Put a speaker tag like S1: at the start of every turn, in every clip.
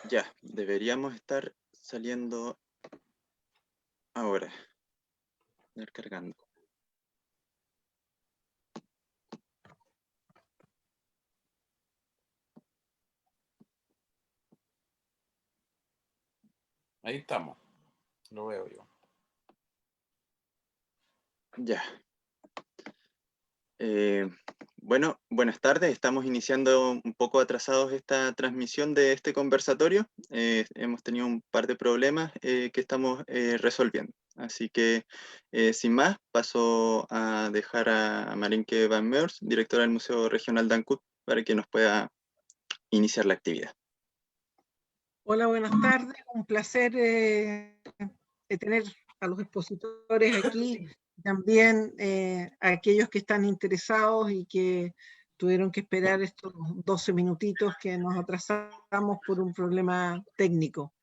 S1: Ya, deberíamos estar saliendo ahora. A ver, cargando.
S2: Ahí estamos, lo veo yo.
S1: Ya. Bueno, buenas tardes. Estamos iniciando un poco atrasados esta transmisión de este conversatorio. Hemos tenido un par de problemas que estamos resolviendo. Así que, sin más, paso a dejar a Marinke Van Meurs, directora del Museo Regional de Ancud, para que nos pueda iniciar la actividad.
S3: Hola, buenas tardes. Un placer tener a los expositores aquí, también a aquellos que están interesados y que tuvieron que esperar estos 12 minutitos que nos atrasamos por un problema técnico.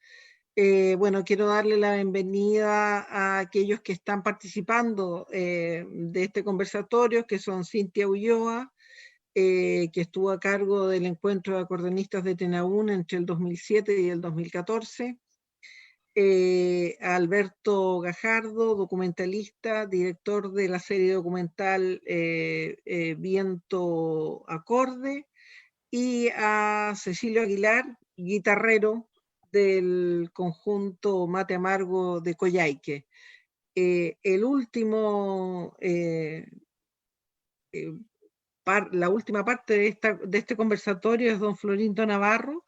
S3: Bueno, quiero darle la bienvenida a aquellos que están participando de este conversatorio, que son Cintia Ulloa, que estuvo a cargo del encuentro de acordeonistas de Tenaún entre el 2007 y el 2014, a Alberto Gajardo, documentalista, director de la serie documental Viento Acorde, y a Cecilio Aguilar, guitarrero del conjunto Mate Amargo de Coyhaique. El último la última parte de este conversatorio es don Florindo Navarro,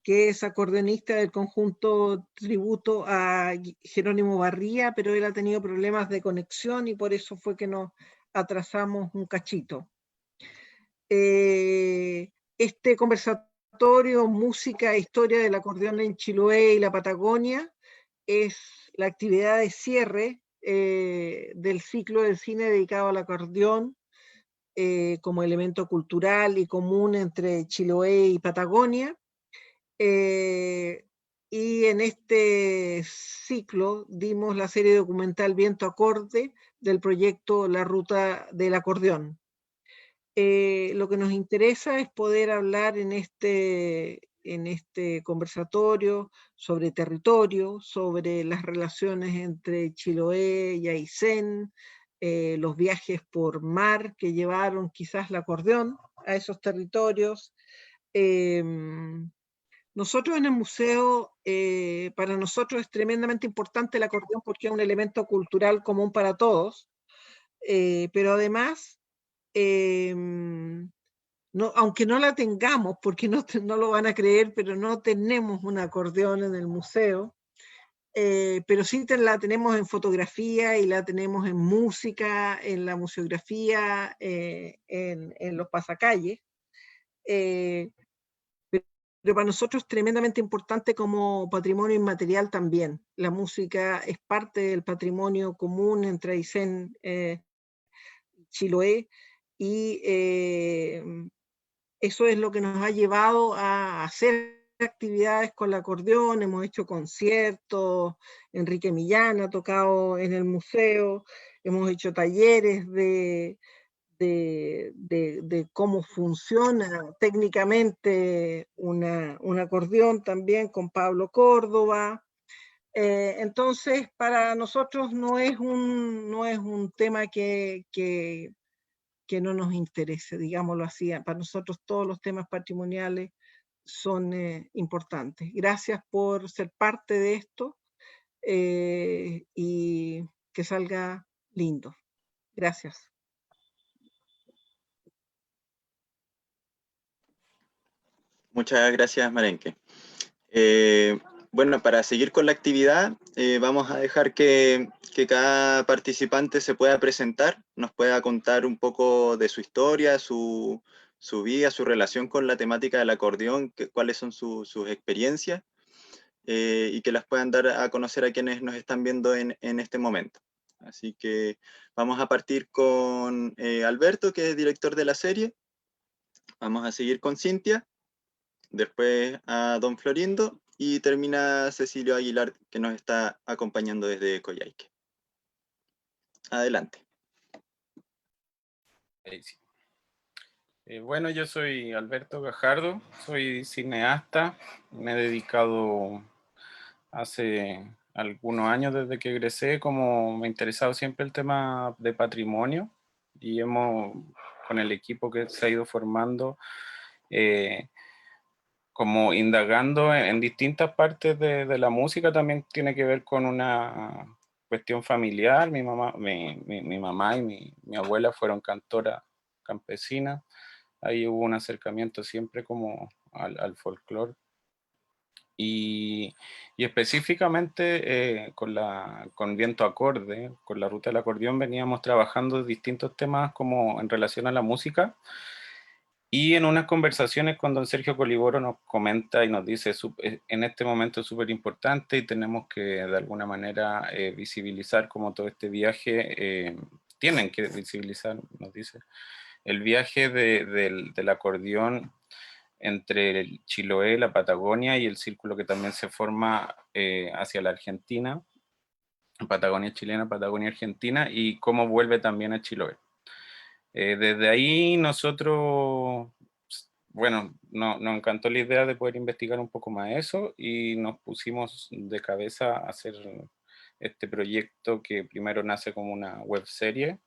S3: que es acordeonista del conjunto tributo a Jerónimo Barría, pero él ha tenido problemas de conexión y por eso fue que nos atrasamos un cachito. Este conversatorio, Música e Historia del Acordeón en Chiloé y la Patagonia, es la actividad de cierre del ciclo del cine dedicado al acordeón, como elemento cultural y común entre Chiloé y Patagonia. Y en este ciclo dimos la serie documental Viento Acorde del proyecto La Ruta del Acordeón. Lo que nos interesa es poder hablar en este conversatorio sobre territorio, sobre las relaciones entre Chiloé y Aysén, los viajes por mar que llevaron quizás el acordeón a esos territorios. Nosotros en el museo, para nosotros es tremendamente importante el acordeón porque es un elemento cultural común para todos, pero además, no, aunque no la tengamos, porque no lo van a creer, pero no tenemos un acordeón en el museo, pero sí la tenemos en fotografía y la tenemos en música, en la museografía, en los pasacalles. Pero para nosotros es tremendamente importante como patrimonio inmaterial también. La música es parte del patrimonio común entre Aysén, Chiloé, y eso es lo que nos ha llevado a hacer actividades con el acordeón. Hemos hecho conciertos, Enrique Millán ha tocado en el museo, hemos hecho talleres de cómo funciona técnicamente un acordeón también con Pablo Córdoba. Entonces, para nosotros no es un tema que no nos interese, digámoslo así. Para nosotros todos los temas patrimoniales son importantes. Gracias por ser parte de esto y que salga lindo. Gracias.
S1: Muchas gracias, Marenke. Bueno, para seguir con la actividad, vamos a dejar que cada participante se pueda presentar, nos pueda contar un poco de su historia, su vida, su relación con la temática del acordeón, cuáles son sus experiencias, y que las puedan dar a conocer a quienes nos están viendo en este momento. Así que vamos a partir con Alberto, que es director de la serie. Vamos a seguir con Cintia, después a don Florindo y termina Cecilio Aguilar, que nos está acompañando desde Coyhaique. Adelante.
S2: Ahí sí. Bueno, yo soy Alberto Gajardo, soy cineasta, me he dedicado hace algunos años desde que egresé, como me ha interesado siempre el tema de patrimonio y con el equipo que se ha ido formando, eh, como indagando en distintas partes de la música, también tiene que ver con una cuestión familiar. Mi mamá y mi abuela fueron cantoras campesinas. Ahí hubo un acercamiento siempre como al folclore. Y específicamente con Viento Acorde, con la ruta del acordeón, veníamos trabajando distintos temas como en relación a la música. Y en unas conversaciones con don Sergio Coliboro nos comenta y nos dice, en este momento es súper importante y tenemos que de alguna manera visibilizar como todo este viaje, tienen que visibilizar, nos dice, el viaje del acordeón entre el Chiloé, la Patagonia y el círculo que también se forma hacia la Argentina, Patagonia chilena, Patagonia argentina, y cómo vuelve también a Chiloé. Desde ahí nosotros, bueno, nos encantó la idea de poder investigar un poco más eso y nos pusimos de cabeza a hacer este proyecto que primero nace como una web serie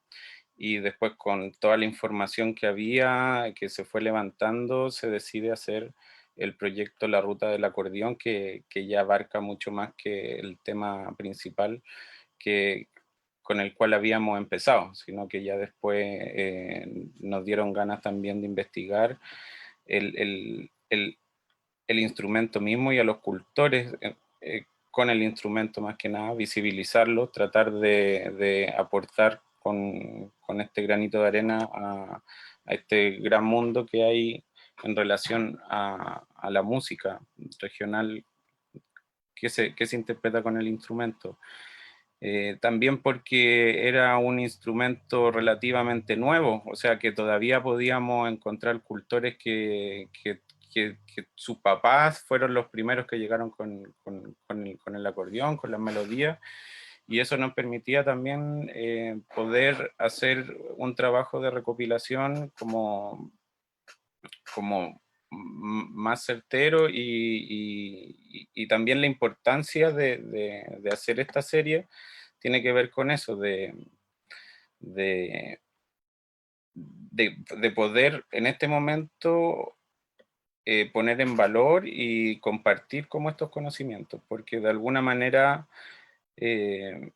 S2: y después con toda la información que había, que se fue levantando, se decide hacer el proyecto La Ruta del Acordeón, que ya abarca mucho más que el tema principal que, con el cual habíamos empezado, sino que ya después nos dieron ganas también de investigar el, el, el, el instrumento mismo y a los cultores con el instrumento más que nada, visibilizarlo, tratar de aportar con este granito de arena a este gran mundo que hay en relación a la música regional que se interpreta con el instrumento. También porque era un instrumento relativamente nuevo, o sea que todavía podíamos encontrar cultores que sus papás fueron los primeros que llegaron con el acordeón, con las melodías, y eso nos permitía también poder hacer un trabajo de recopilación como más certero y también la importancia de hacer esta serie tiene que ver con eso, de, de poder en este momento poner en valor y compartir como estos conocimientos, porque de alguna manera eh,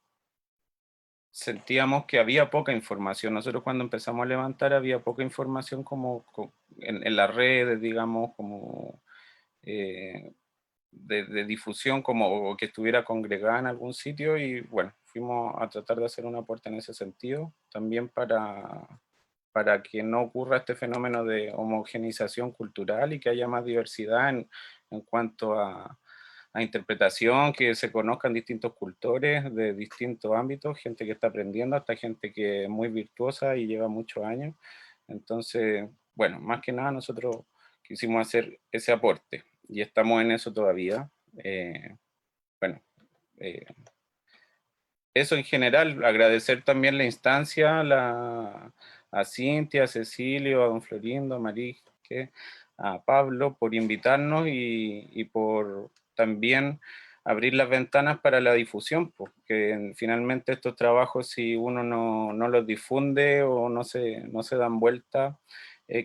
S2: sentíamos que había poca información. Nosotros cuando empezamos a levantar había poca información en las redes, digamos, como de difusión, como que estuviera congregada en algún sitio y bueno, fuimos a tratar de hacer un aporte en ese sentido, también para que no ocurra este fenómeno de homogeneización cultural y que haya más diversidad en cuanto a interpretación, que se conozcan distintos cultores de distintos ámbitos, gente que está aprendiendo hasta gente que es muy virtuosa y lleva muchos años. Entonces, bueno, más que nada nosotros quisimos hacer ese aporte y estamos en eso todavía. Bueno, eh, eso en general, agradecer también la instancia a Cintia, a Cecilio, a don Florindo, a Marisque, a Pablo por invitarnos y por también abrir las ventanas para la difusión, porque finalmente estos trabajos si uno no los difunde o no se dan vuelta,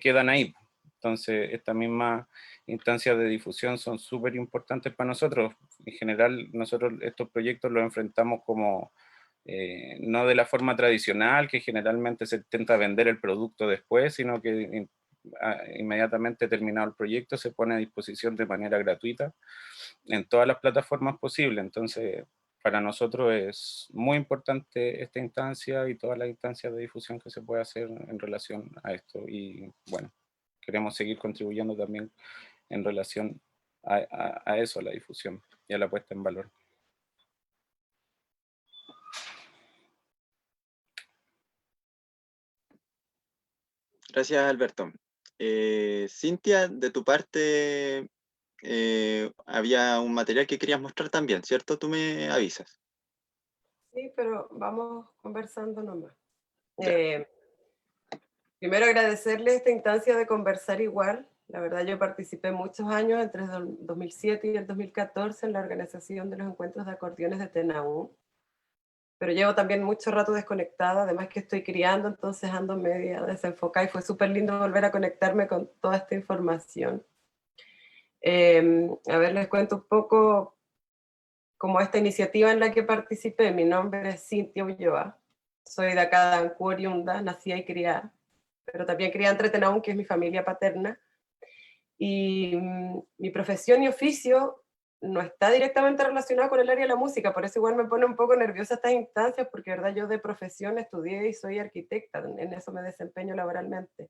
S2: quedan ahí. Entonces, estas mismas instancias de difusión son súper importantes para nosotros. En general, nosotros estos proyectos los enfrentamos como no de la forma tradicional, que generalmente se intenta vender el producto después, sino que inmediatamente terminado el proyecto se pone a disposición de manera gratuita en todas las plataformas posibles. Entonces, para nosotros es muy importante esta instancia y todas las instancias de difusión que se puede hacer en relación a esto. Y bueno, queremos seguir contribuyendo también en relación a eso, a la difusión y a la puesta en valor.
S1: Gracias, Alberto. Cintia, de tu parte, había un material que querías mostrar también, ¿cierto? Tú me avisas.
S4: Sí, pero vamos conversando nomás. Primero agradecerle esta instancia de conversar igual. La verdad yo participé muchos años, entre el 2007 y el 2014, en la organización de los encuentros de acordeones de TENAUM, pero llevo también mucho rato desconectada, además que estoy criando, entonces ando media desenfocada y fue súper lindo volver a conectarme con toda esta información. A ver, les cuento un poco como esta iniciativa en la que participé. Mi nombre es Cintia Ulloa, soy de acá de Ancú, oriunda, nacida y criada, pero también criada en Tenaún, que es mi familia paterna, y mi profesión y oficio no está directamente relacionado con el área de la música, por eso igual me pone un poco nerviosa estas instancias, porque verdad yo de profesión estudié y soy arquitecta, en eso me desempeño laboralmente.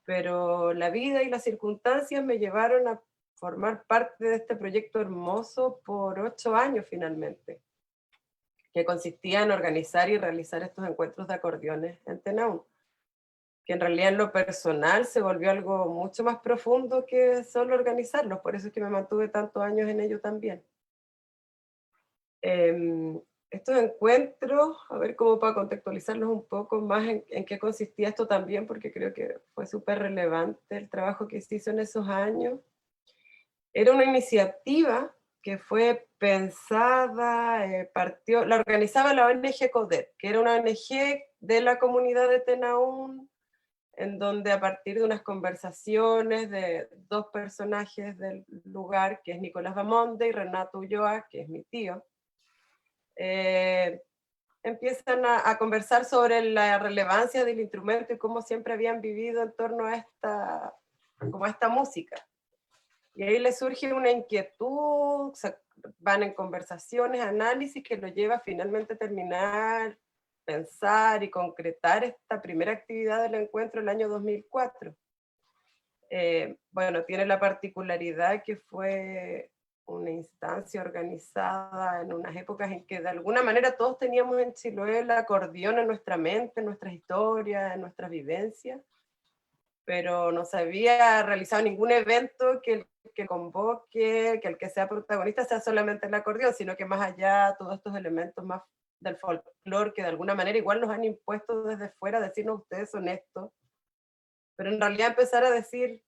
S4: Pero la vida y las circunstancias me llevaron a formar parte de este proyecto hermoso por 8 años finalmente, que consistía en organizar y realizar estos encuentros de acordeones en Tenaún, que en realidad en lo personal se volvió algo mucho más profundo que solo organizarlos, por eso es que me mantuve tantos años en ello también. Estos encuentros, a ver cómo para contextualizarlos un poco más en qué consistía esto también, porque creo que fue súper relevante el trabajo que se hizo en esos años. Era una iniciativa que fue pensada, la organizaba la ONG CODET, que era una ONG de la comunidad de Tenaún, en donde a partir de unas conversaciones de dos personajes del lugar, que es Nicolás Bamonde y Renato Ulloa, que es mi tío, empiezan a conversar sobre la relevancia del instrumento y cómo siempre habían vivido en torno a esta música. Y ahí les surge una inquietud, van en conversaciones, análisis, que lo lleva finalmente a terminar, pensar y concretar esta primera actividad del encuentro el año 2004. Bueno, tiene la particularidad que fue una instancia organizada en unas épocas en que de alguna manera todos teníamos en Chiloé el acordeón en nuestra mente, en nuestras historias, en nuestras vivencias, pero no se había realizado ningún evento que convoque, que el que sea protagonista sea solamente el acordeón, sino que más allá todos estos elementos más del folclore que de alguna manera igual nos han impuesto desde fuera, decirnos ustedes son esto, pero en realidad empezar a decir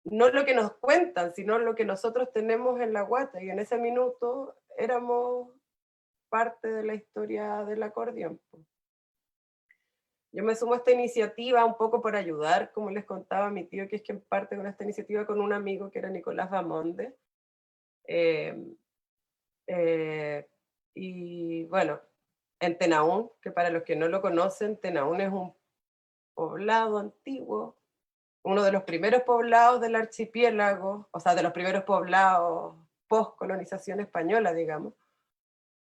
S4: no lo que nos cuentan, sino lo que nosotros tenemos en la guata, y en ese minuto éramos parte de la historia del acordeón. Yo me sumo a esta iniciativa un poco por ayudar, como les contaba a mi tío, que es quien parte con esta iniciativa, con un amigo que era Nicolás Bamonde. Y bueno, en Tenaún, que para los que no lo conocen, Tenaún es un poblado antiguo, uno de los primeros poblados del archipiélago, o sea, de los primeros poblados post-colonización española, digamos,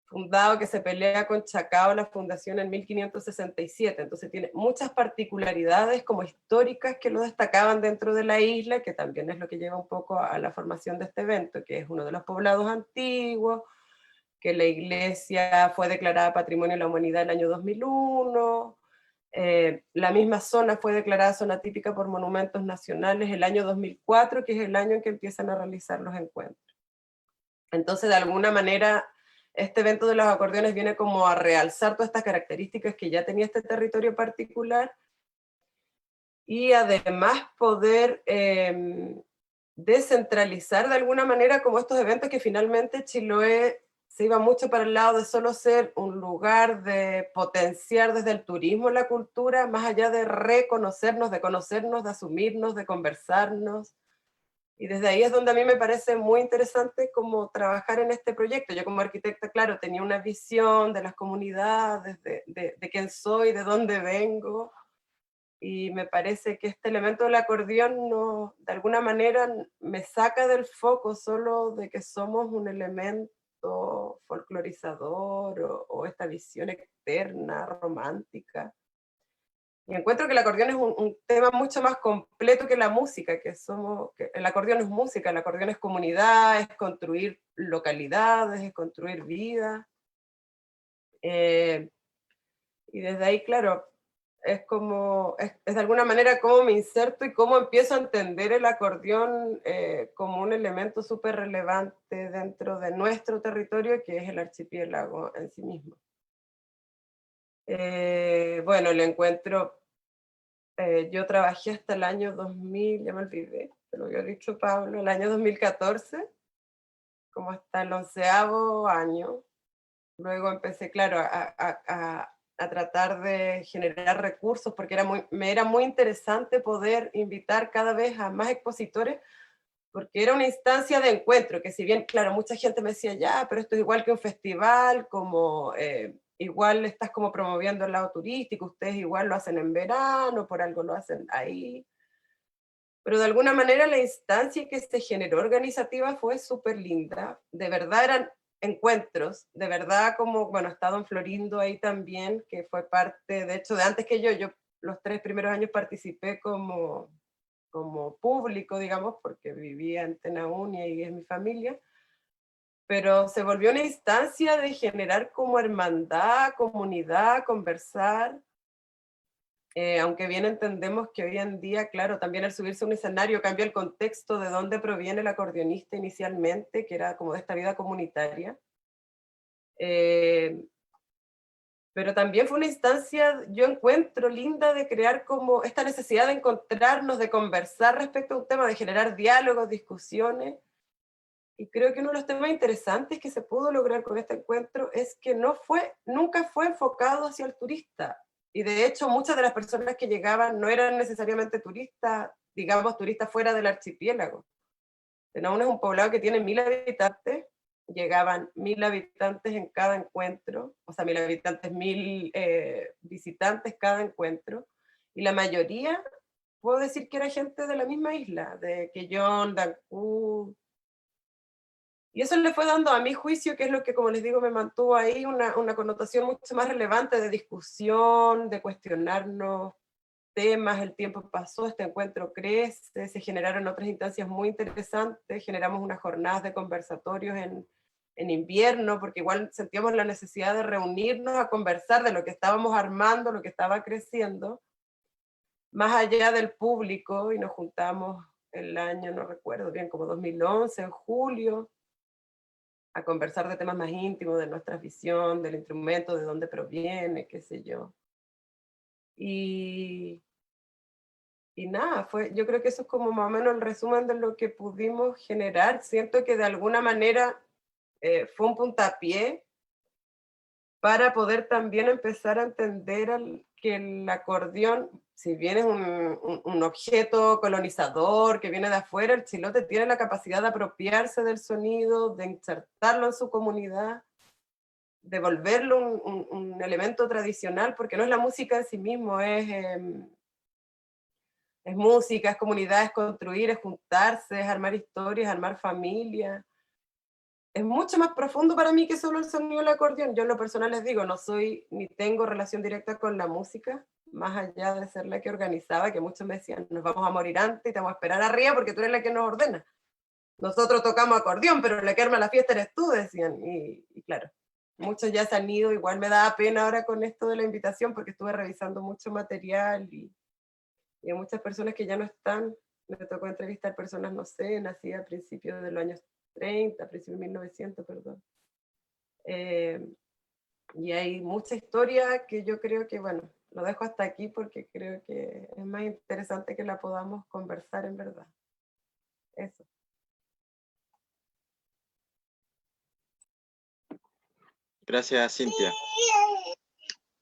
S4: fundado que se pelea con Chacao la fundación en 1567, entonces tiene muchas particularidades como históricas que lo destacaban dentro de la isla, que también es lo que lleva un poco a la formación de este evento, que es uno de los poblados antiguos, que la iglesia fue declarada Patrimonio de la Humanidad el año 2001, la misma zona fue declarada zona típica por monumentos nacionales el año 2004, que es el año en que empiezan a realizar los encuentros. Entonces, de alguna manera, este evento de los acordeones viene como a realzar todas estas características que ya tenía este territorio particular, y además poder descentralizar de alguna manera como estos eventos que finalmente Chiloé se iba mucho para el lado de solo ser un lugar de potenciar desde el turismo la cultura, más allá de reconocernos, de conocernos, de asumirnos, de conversarnos. Y desde ahí es donde a mí me parece muy interesante como trabajar en este proyecto. Yo como arquitecta, claro, tenía una visión de las comunidades, de quién soy, de dónde vengo, y me parece que este elemento del acordeón no, de alguna manera me saca del foco solo de que somos un elemento folclorizador o esta visión externa, romántica. Y encuentro que el acordeón es un tema mucho más completo que la música, que el acordeón es música, el acordeón es comunidad, es construir localidades, es construir vida. Y desde ahí, claro, es de alguna manera cómo me inserto y cómo empiezo a entender el acordeón como un elemento súper relevante dentro de nuestro territorio, que es el archipiélago en sí mismo. Bueno, el encuentro yo trabajé hasta el año 2000, ya me olvidé, te lo había dicho Pablo, el año 2014, como hasta el 11º año. Luego empecé, claro, a tratar de generar recursos, porque me era muy interesante poder invitar cada vez a más expositores, porque era una instancia de encuentro, que si bien, claro, mucha gente me decía, ya, pero esto es igual que un festival, como igual estás como promoviendo el lado turístico, ustedes igual lo hacen en verano, por algo lo hacen ahí. Pero de alguna manera la instancia que se generó organizativa fue súper linda. De verdad eran encuentros, de verdad como, bueno, está don Florindo ahí también, que fue parte, de hecho, de antes que yo los 3 primeros años participé como público, digamos, porque vivía en Tenaún y es mi familia, pero se volvió una instancia de generar como hermandad, comunidad, conversar, aunque bien entendemos que hoy en día, claro, también al subirse a un escenario cambia el contexto de dónde proviene el acordeonista inicialmente, que era como de esta vida comunitaria. Pero también fue una instancia, yo encuentro linda, de crear como esta necesidad de encontrarnos, de conversar respecto a un tema, de generar diálogos, discusiones. Y creo que uno de los temas interesantes que se pudo lograr con este encuentro es que nunca fue enfocado hacia el turista. Y de hecho, muchas de las personas que llegaban no eran necesariamente turistas, digamos, turistas fuera del archipiélago. Tenaún es un poblado que tiene 1000 habitantes, llegaban 1000 habitantes en cada encuentro, o sea, 1000 habitantes, 1000 visitantes cada encuentro, y la mayoría, puedo decir que era gente de la misma isla, de Quellón, de Ancud, y eso le fue dando a mi juicio, que es lo que, como les digo, me mantuvo ahí, una connotación mucho más relevante de discusión, de cuestionarnos temas. El tiempo pasó, este encuentro crece, se generaron otras instancias muy interesantes, generamos unas jornadas de conversatorios en invierno, porque igual sentíamos la necesidad de reunirnos a conversar de lo que estábamos armando, lo que estaba creciendo, más allá del público, y nos juntamos el año, no recuerdo bien, como 2011, en julio, a conversar de temas más íntimos, de nuestra visión, del instrumento, de dónde proviene, qué sé yo. Y nada, yo creo que eso es como más o menos el resumen de lo que pudimos generar. Siento que de alguna manera fue un puntapié para poder también empezar a entender que el acordeón, si bien es un objeto colonizador que viene de afuera, el chilote tiene la capacidad de apropiarse del sonido, de insertarlo en su comunidad, de volverlo un elemento tradicional, porque no es la música en sí mismo, es música, es comunidad, es construir, es juntarse, es armar historias, armar familia. Es mucho más profundo para mí que solo el sonido del acordeón. Yo en lo personal les digo, no soy ni tengo relación directa con la música, más allá de ser la que organizaba, que muchos me decían, nos vamos a morir antes y te vamos a esperar arriba porque tú eres la que nos ordena. Nosotros tocamos acordeón, pero la que arma la fiesta eres tú, decían. Y claro, muchos ya se han ido, igual me da pena ahora con esto de la invitación porque estuve revisando mucho material y hay muchas personas que ya no están. Me tocó entrevistar personas, no sé, nacidas a principios de los años 30, principios de 1900, perdón. Y hay mucha historia que yo creo que, bueno, lo dejo hasta aquí porque creo que es más interesante que la podamos conversar en verdad. Eso.
S1: Gracias, Cintia.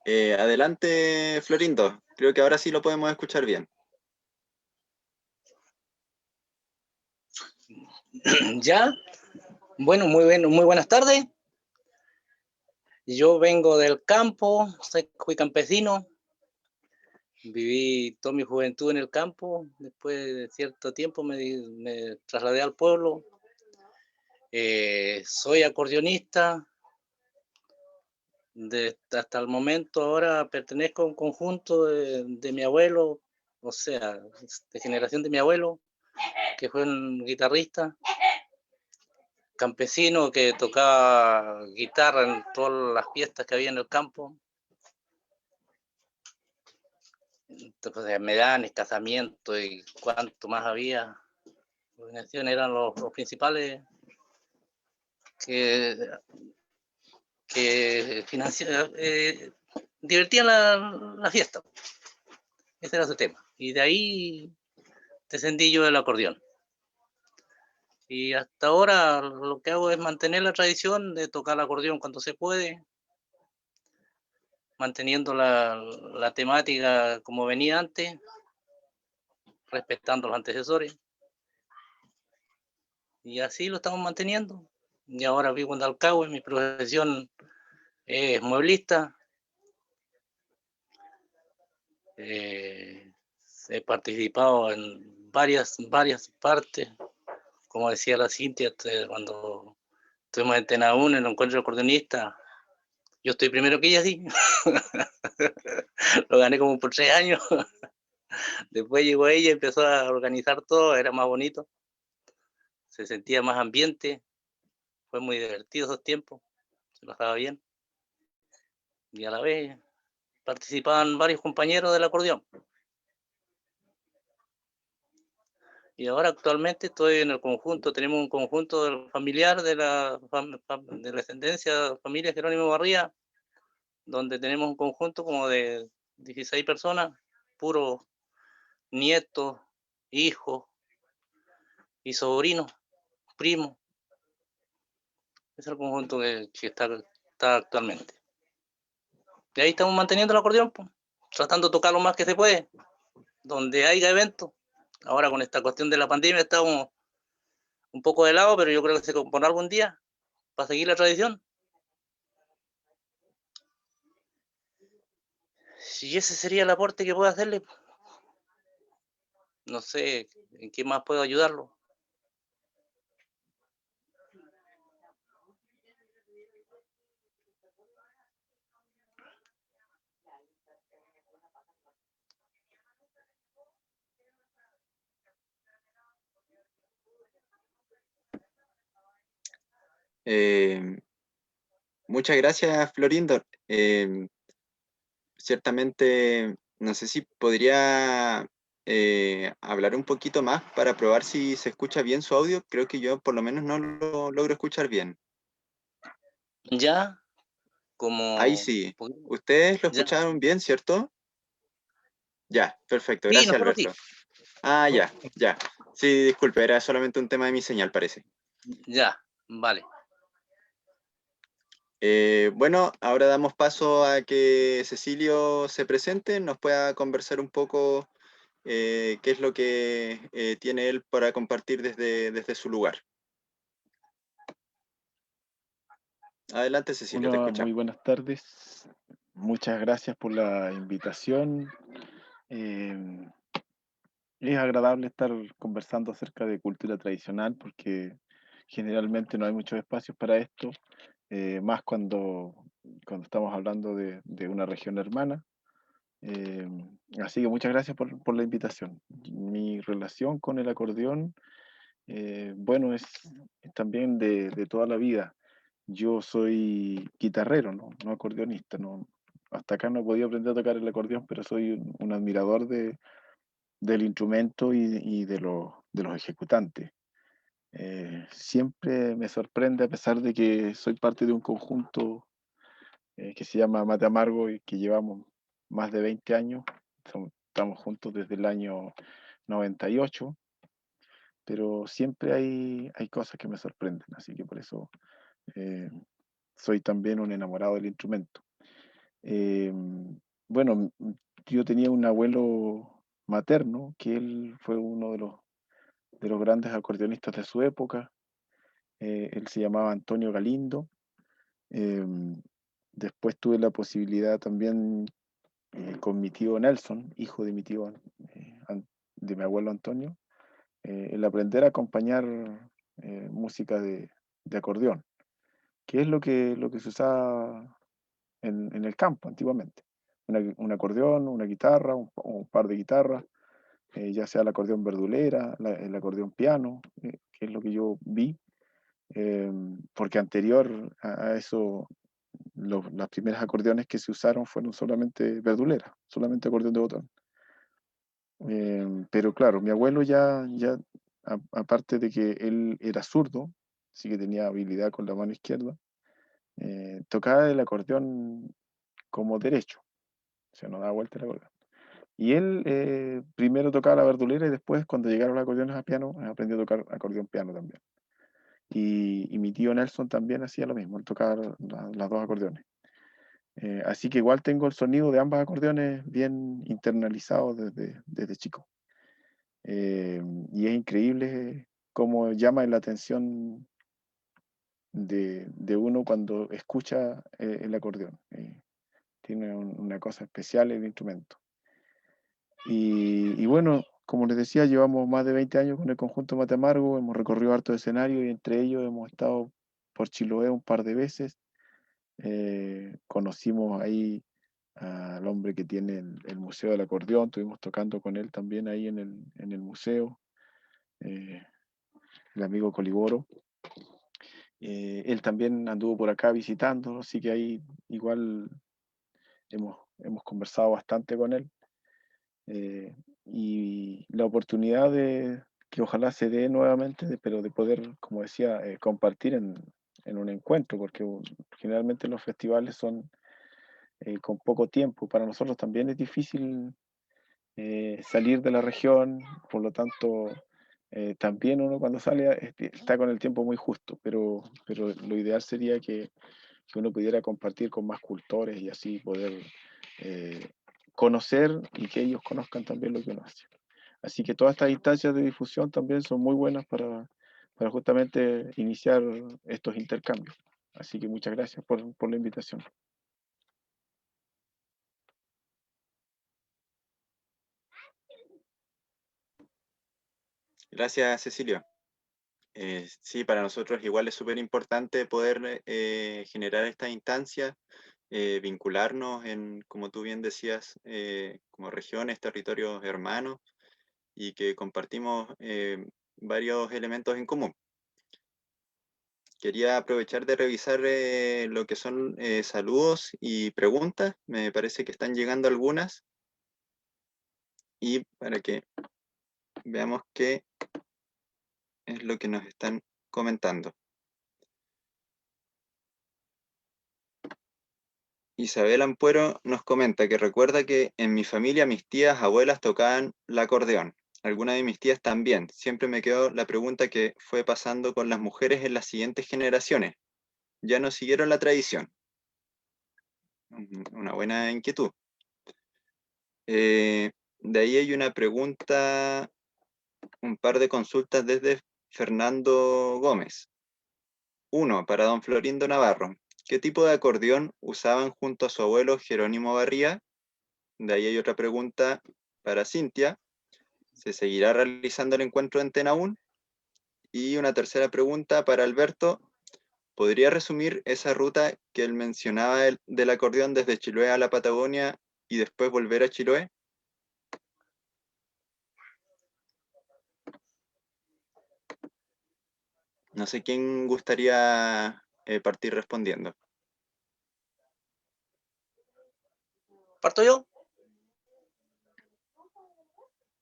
S1: Adelante, Florindo. Creo que ahora sí lo podemos escuchar bien.
S5: Ya, bueno, muy buenas tardes. Yo vengo del campo, fui campesino, viví toda mi juventud en el campo, después de cierto tiempo me trasladé al pueblo. Soy acordeonista, hasta el momento ahora pertenezco a un conjunto de mi abuelo, o sea, de generación de mi abuelo, que fue un guitarrista campesino que tocaba guitarra en todas las fiestas que había en el campo. Entonces, medanes, casamientos y cuanto más había, eran los principales que divertían la fiesta. Ese era su tema. Y de ahí descendí yo del acordeón. Y hasta ahora lo que hago es mantener la tradición de tocar el acordeón cuando se puede, manteniendo la temática como venía antes, respetando los antecesores. Y así lo estamos manteniendo. Y ahora vivo en Dalcahue, mi profesión es mueblista. He participado en varias partes. Como decía la Cintia, cuando estuvimos en Tenaún, en el encuentro de acordeonistas, yo estoy primero que ella, sí. Lo gané como por 3 años. Después llegó ella, empezó a organizar todo, era más bonito. Se sentía más ambiente. Fue muy divertido esos tiempos. Se pasaba bien. Y a la vez participaban varios compañeros del acordeón. Y ahora actualmente estoy en el conjunto, tenemos un conjunto familiar de la descendencia, familia Jerónimo Barría, donde tenemos un conjunto como de 16 personas, puros nietos, hijos y sobrinos, primos. Es el conjunto que está actualmente. Y ahí estamos manteniendo el acordeón, pues, tratando de tocar lo más que se puede, donde haya eventos. Ahora con esta cuestión de la pandemia estamos un poco de lado, pero yo creo que se compone algún día para seguir la tradición. Si ese sería el aporte que puedo hacerle, no sé en qué más puedo ayudarlo.
S1: Muchas gracias, Florindo. Ciertamente, no sé si podría hablar un poquito más para probar si se escucha bien su audio. Creo que yo por lo menos no lo logro escuchar bien.
S5: Ya,
S1: Ahí
S5: como...
S1: sí. Ustedes lo
S5: Ya.
S1: escucharon bien, ¿cierto? Ya, perfecto.
S5: Sí,
S1: Gracias,
S5: nosotros sí.
S1: Alberto. Ah, ya, ya. Sí, disculpe, era solamente un tema de mi señal, parece.
S5: Ya, vale.
S1: Bueno, ahora damos paso a que Cecilio se presente, nos pueda conversar un poco qué es lo que tiene él para compartir desde su lugar. Adelante, Cecilio, te
S6: Hola, muy
S1: escuchamos.
S6: buenas tardes. Muchas gracias por la invitación. Eh, es agradable estar conversando acerca de cultura tradicional porque generalmente no hay muchos espacios para esto, más cuando estamos hablando de una región hermana. Eh, Así que muchas gracias por la invitación. Mi relación con el acordeón, bueno, es también de toda la vida. Yo soy guitarrero, no acordeonista. No, hasta acá no he podido aprender a tocar el acordeón, pero soy un admirador del instrumento y de los ejecutantes. Siempre me sorprende, a pesar de que soy parte de un conjunto que se llama Mate Amargo y que llevamos más de 20 años. Estamos juntos desde el año 98, pero siempre hay cosas que me sorprenden, así que por eso eh, soy también un enamorado del instrumento. Eh, bueno, yo tenía un abuelo materno, que él fue uno de los grandes acordeonistas de su época. Él se llamaba Antonio Galindo. Eh, Después tuve la posibilidad también con mi tío Nelson, hijo de mi tío, de mi abuelo Antonio, el aprender a acompañar música de acordeón, que es lo que se usaba en el campo antiguamente. Un acordeón, una guitarra, un par de guitarras, ya sea el acordeón verdulera, el acordeón piano, que es lo que yo vi, porque anterior a eso, las primeras acordeones que se usaron fueron solamente verduleras, solamente acordeón de botón. Pero claro, mi abuelo ya aparte de que él era zurdo, sí que tenía habilidad con la mano izquierda, tocaba el acordeón como derecho, o sea, no daba vuelta el acordeón. Y él primero tocaba la verdulera y después, cuando llegaron los acordeones a piano, aprendió a tocar acordeón piano también. Y mi tío Nelson también hacía lo mismo, él tocaba las dos acordeones. Así que igual tengo el sonido de ambos acordeones bien internalizados desde chico. Y es increíble cómo llama la atención de uno cuando escucha el acordeón. Tiene una cosa especial el instrumento. Y bueno, como les decía, llevamos más de 20 años con el conjunto Mate Amargo, hemos recorrido harto escenario y entre ellos hemos estado por Chiloé un par de veces. Conocimos ahí al hombre que tiene el Museo del Acordeón, estuvimos tocando con él también ahí en el museo, el amigo Coliboro. Él también anduvo por acá visitando, así que ahí igual hemos conversado bastante con él. Y la oportunidad que ojalá se dé nuevamente, pero de poder, como decía, compartir en un encuentro, porque generalmente los festivales son con poco tiempo. Para nosotros también es difícil salir de la región, por lo tanto, también uno cuando sale está con el tiempo muy justo, pero lo ideal sería que uno pudiera compartir con más cultores y así poder conocer y que ellos conozcan también lo que uno hace. Así que todas estas instancias de difusión también son muy buenas para justamente iniciar estos intercambios. Así que muchas gracias por la invitación.
S1: Gracias, Cecilio. Sí, para nosotros igual es súper importante poder generar estas instancias, vincularnos en, como tú bien decías, como regiones, territorios hermanos, y que compartimos varios elementos en común. Quería aprovechar de revisar lo que son saludos y preguntas. Me parece que están llegando algunas. Y para que veamos qué es lo que nos están comentando. Isabel Ampuero nos comenta que recuerda que en mi familia mis tías, abuelas tocaban el acordeón. Algunas de mis tías también. Siempre me quedó la pregunta que fue pasando con las mujeres en las siguientes generaciones. Ya no siguieron la tradición. Una buena inquietud. De ahí hay una pregunta, un par de consultas desde Fernando Gómez. Uno, para don Florindo Navarro. ¿Qué tipo de acordeón usaban junto a su abuelo Jerónimo Barría? De ahí hay otra pregunta para Cintia. ¿Se seguirá realizando el encuentro en Tenaún? Y una tercera pregunta para Alberto. ¿Podría resumir esa ruta que él mencionaba del acordeón desde Chiloé a la Patagonia y después volver a Chiloé? No sé quién gustaría partir respondiendo.
S5: ¿Parto yo?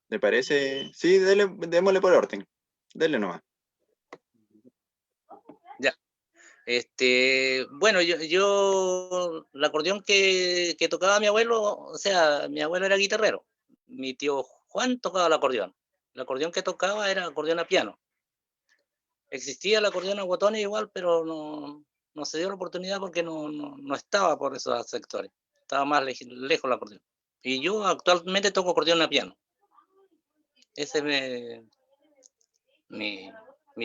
S1: ¿Le parece? Sí, démosle por orden. Dele nomás.
S5: Ya. Bueno, yo el acordeón que tocaba mi abuelo, o sea, mi abuelo era guitarrero. Mi tío Juan tocaba el acordeón. El acordeón que tocaba era acordeón a piano. Existía el acordeón a botones igual, pero no se dio la oportunidad porque no estaba por esos sectores. Estaba más lejos el acordeón. Y yo actualmente toco acordeón a piano. Esa es mi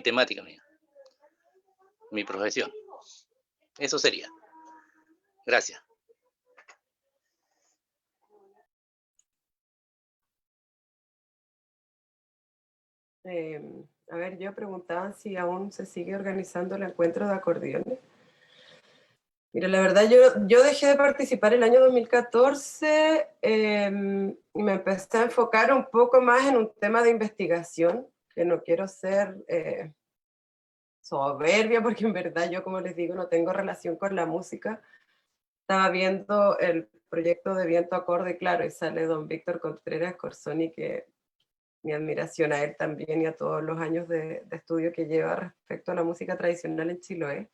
S5: temática mía, mi profesión. Eso sería. Gracias.
S4: A ver, yo preguntaba si aún se sigue organizando el encuentro de acordeones. Mira, la verdad, yo dejé de participar el año 2014 y me empecé a enfocar un poco más en un tema de investigación, que no quiero ser soberbia, porque en verdad yo, como les digo, no tengo relación con la música. Estaba viendo el proyecto de Viento Acorde, claro, y sale don Víctor Contreras Corsoni, que mi admiración a él también y a todos los años de estudio que lleva respecto a la música tradicional en Chiloé.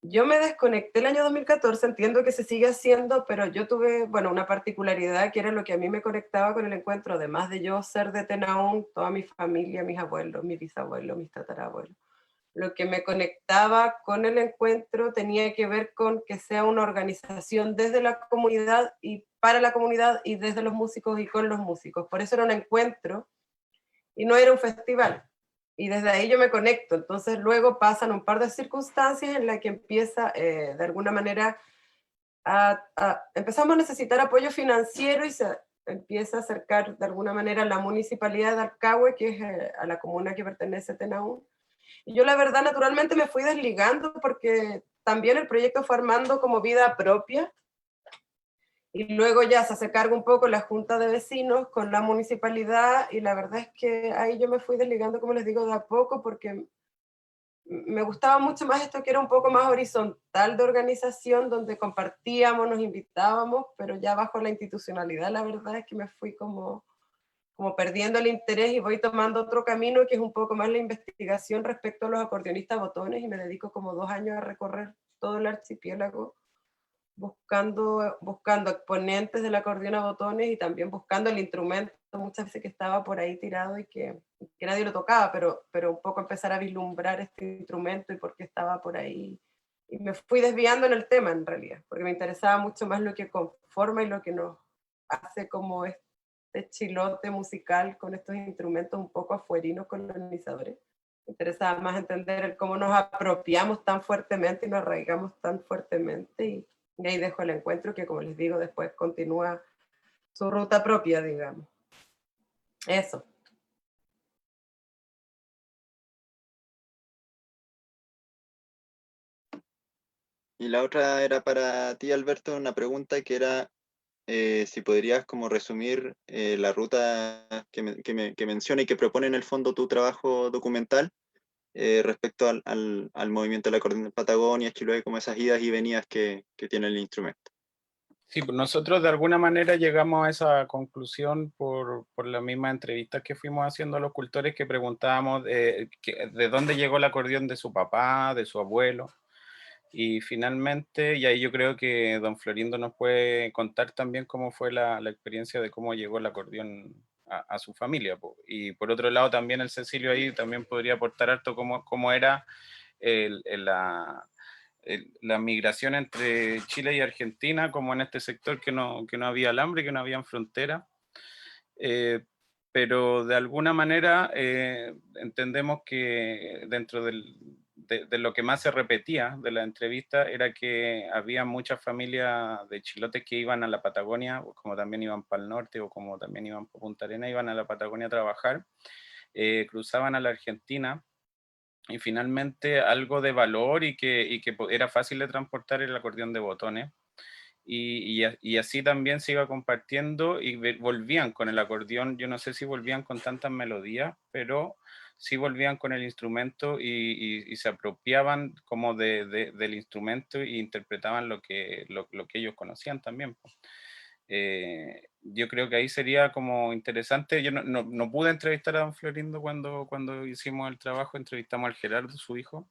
S4: Yo me desconecté el año 2014, entiendo que se sigue haciendo, pero yo tuve, bueno, una particularidad que era lo que a mí me conectaba con el encuentro, además de yo ser de Tenaún, toda mi familia, mis abuelos, mis bisabuelos, mis tatarabuelos. Lo que me conectaba con el encuentro tenía que ver con que sea una organización desde la comunidad y para la comunidad y desde los músicos y con los músicos. Por eso era un encuentro y no era un festival. Y desde ahí yo me conecto. Entonces luego pasan un par de circunstancias en las que empieza de alguna manera empezamos a necesitar apoyo financiero y se empieza a acercar de alguna manera la municipalidad de Arcahue, que es a la comuna que pertenece a Tenaún. Y yo la verdad naturalmente me fui desligando porque también el proyecto fue armando como vida propia y luego ya se hace cargo un poco la junta de vecinos con la municipalidad y la verdad es que ahí yo me fui desligando, como les digo, de a poco porque me gustaba mucho más esto que era un poco más horizontal de organización, donde compartíamos, nos invitábamos, pero ya bajo la institucionalidad la verdad es que me fui como perdiendo el interés y voy tomando otro camino que es un poco más la investigación respecto a los acordeonistas botones y me dedico como 2 años a recorrer todo el archipiélago buscando exponentes del acordeón a botones y también buscando el instrumento muchas veces que estaba por ahí tirado y que nadie lo tocaba, pero un poco empezar a vislumbrar este instrumento y por qué estaba por ahí. Y me fui desviando en el tema en realidad, porque me interesaba mucho más lo que conforma y lo que nos hace como este chilote musical con estos instrumentos un poco afuerinos colonizadores. Me interesaba más entender el cómo nos apropiamos tan fuertemente y nos arraigamos tan fuertemente y ahí dejo el encuentro que, como les digo, después continúa su ruta propia, digamos. Eso.
S1: Y la otra era para ti, Alberto, una pregunta que era si podrías como resumir la ruta que menciona y que propone en el fondo tu trabajo documental respecto al movimiento de la Acordeón de Patagonia, Chiloé, como esas idas y venidas que tiene el instrumento.
S2: Sí, pues nosotros de alguna manera llegamos a esa conclusión por las mismas entrevistas que fuimos haciendo a los cultores que preguntábamos de dónde llegó el acordeón de su papá, de su abuelo. Y finalmente, y ahí yo creo que don Florindo nos puede contar también cómo fue la experiencia de cómo llegó el acordeón a su familia. Po. Y por otro lado también el Cecilio ahí también podría aportar harto cómo era la migración entre Chile y Argentina, como en este sector que no había alambre, que no había frontera. Pero de alguna manera entendemos que dentro de lo que más se repetía de la entrevista era que había muchas familias de chilotes que iban a la Patagonia, como también iban para el norte o como también iban para Punta Arenas, iban a la Patagonia a trabajar, cruzaban a la Argentina y finalmente algo de valor y que era fácil de transportar el acordeón de botones. Y así también se iba compartiendo y volvían con el acordeón. Yo no sé si volvían con tantas melodías, pero sí volvían con el instrumento y se apropiaban como del instrumento e interpretaban lo que ellos conocían también. Yo creo que ahí sería como interesante. Yo no pude entrevistar a don Florindo cuando hicimos el trabajo, entrevistamos al Gerardo, su hijo.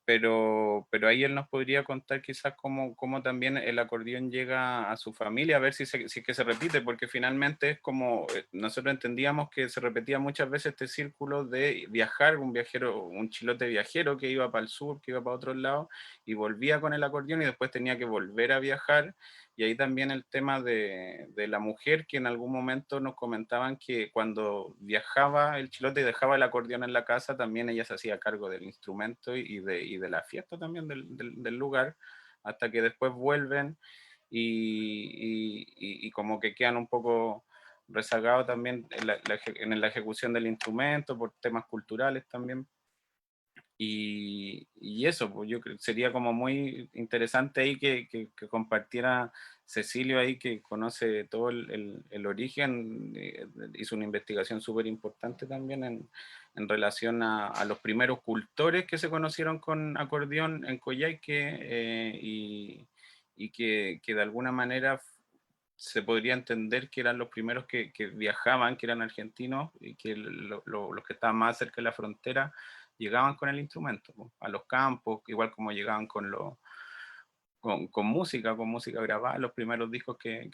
S2: Pero ahí él nos podría contar quizás cómo también el acordeón llega a su familia, a ver si es que se repite, porque finalmente es como, nosotros entendíamos que se repetía muchas veces este círculo de viajar, un chilote viajero que iba para el sur, que iba para otros lados, y volvía con el acordeón y después tenía que volver a viajar. Y ahí también el tema de la mujer, que en algún momento nos comentaban que cuando viajaba el chilote y dejaba el acordeón en la casa, también ella se hacía cargo del instrumento y de la fiesta también del lugar, hasta que después vuelven y como que quedan un poco rezagados también en la ejecución del instrumento por temas culturales también. Y eso, pues yo creo que sería como muy interesante ahí que compartiera Cecilio ahí, que conoce todo el origen, hizo una investigación súper importante también en relación a los primeros cultores que se conocieron con acordeón en Coyhaique y que de alguna manera se podría entender que eran los primeros que viajaban, que eran argentinos y que los que estaban más cerca de la frontera llegaban con el instrumento, po, a los campos, igual como llegaban con música grabada, los primeros discos que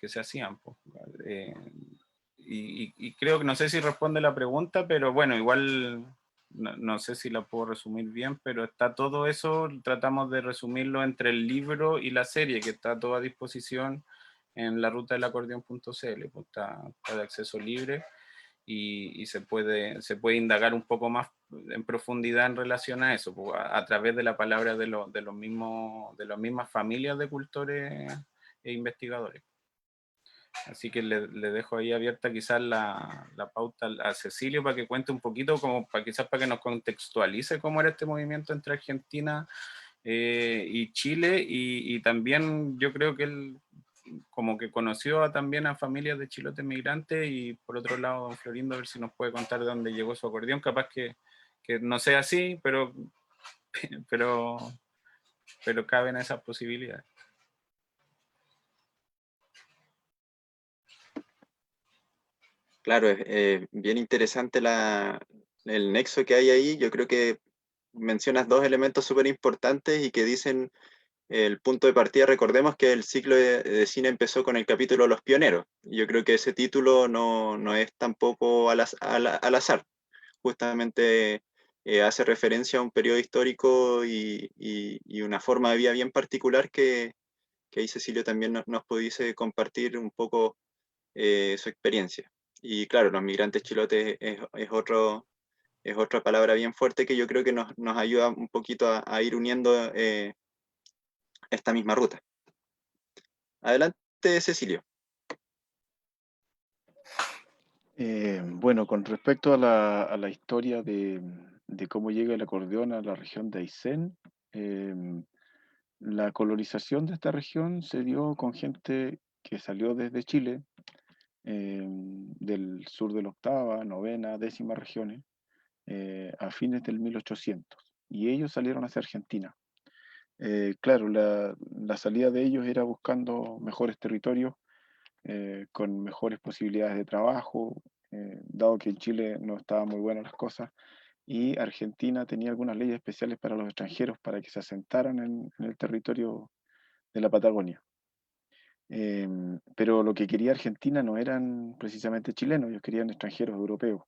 S2: se hacían. Po. Y creo que no sé si responde la pregunta, pero bueno, igual no sé si la puedo resumir bien, pero está todo eso, tratamos de resumirlo entre el libro y la serie, que está todo a disposición en la ruta del acordeón.cl, pues está de acceso libre y se puede indagar un poco más en profundidad en relación a eso, pues, a través de la palabra de las mismas familias de cultores e investigadores. Así que le dejo ahí abierta quizás la pauta a Cecilio para que cuente un poquito, como quizás para que nos contextualice cómo era este movimiento entre Argentina y Chile, y también yo creo que él como que conoció también a familias de chilotes migrantes, y por otro lado don Florindo, a ver si nos puede contar de dónde llegó su acordeón, capaz que no sea así, pero caben esas posibilidades.
S1: Claro, es bien interesante el nexo que hay ahí. Yo creo que mencionas dos elementos súper importantes y que dicen el punto de partida. Recordemos que el ciclo de cine empezó con el capítulo Los Pioneros. Yo creo que ese título no es tampoco al azar. Justamente hace referencia a un periodo histórico y una forma de vida bien particular que ahí Cecilio también nos pudiese compartir un poco su experiencia. Y claro, los migrantes chilotes es otra palabra bien fuerte que yo creo que nos ayuda un poquito a ir uniendo esta misma ruta. Adelante, Cecilio.
S6: Bueno, con respecto a la historia de cómo llega el acordeón a la región de Aysén, la colonización de esta región se dio con gente que salió desde Chile, del sur de la octava, novena, décima regiones, a fines del 1800. Y ellos salieron hacia Argentina. Claro, la salida de ellos era buscando mejores territorios, con mejores posibilidades de trabajo, dado que en Chile no estaban muy buenas las cosas, y Argentina tenía algunas leyes especiales para los extranjeros para que se asentaran en el territorio de la Patagonia. Pero lo que quería Argentina no eran precisamente chilenos, ellos querían extranjeros europeos.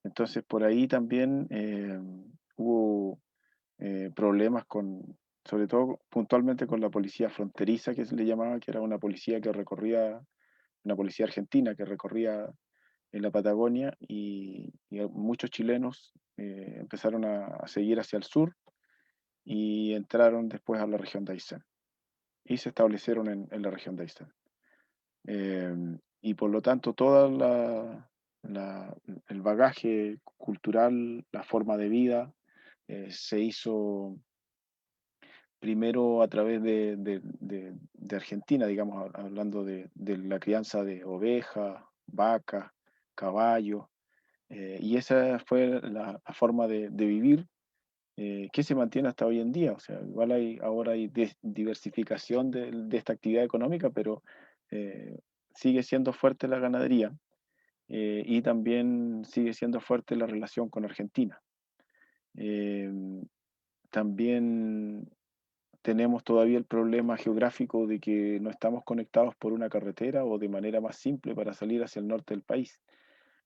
S6: Entonces por ahí también hubo problemas sobre todo puntualmente con la policía fronteriza, que se le llamaba, que era una policía una policía argentina que recorría en la Patagonia, y muchos chilenos empezaron a seguir hacia el sur y entraron después a la región de Aysén y se establecieron en la región de Aysén. Y por lo tanto todo el bagaje cultural, la forma de vida, se hizo primero a través de Argentina, digamos, hablando de la crianza de ovejas, vacas, caballos, y esa fue la forma de vivir que se mantiene hasta hoy en día. O sea, igual ahora hay diversificación de esta actividad económica, pero eh, sigue siendo fuerte la ganadería, y también sigue siendo fuerte la relación con Argentina. Eh, También tenemos todavía el problema geográfico de que no estamos conectados por una carretera o de manera más simple para salir hacia el norte del país.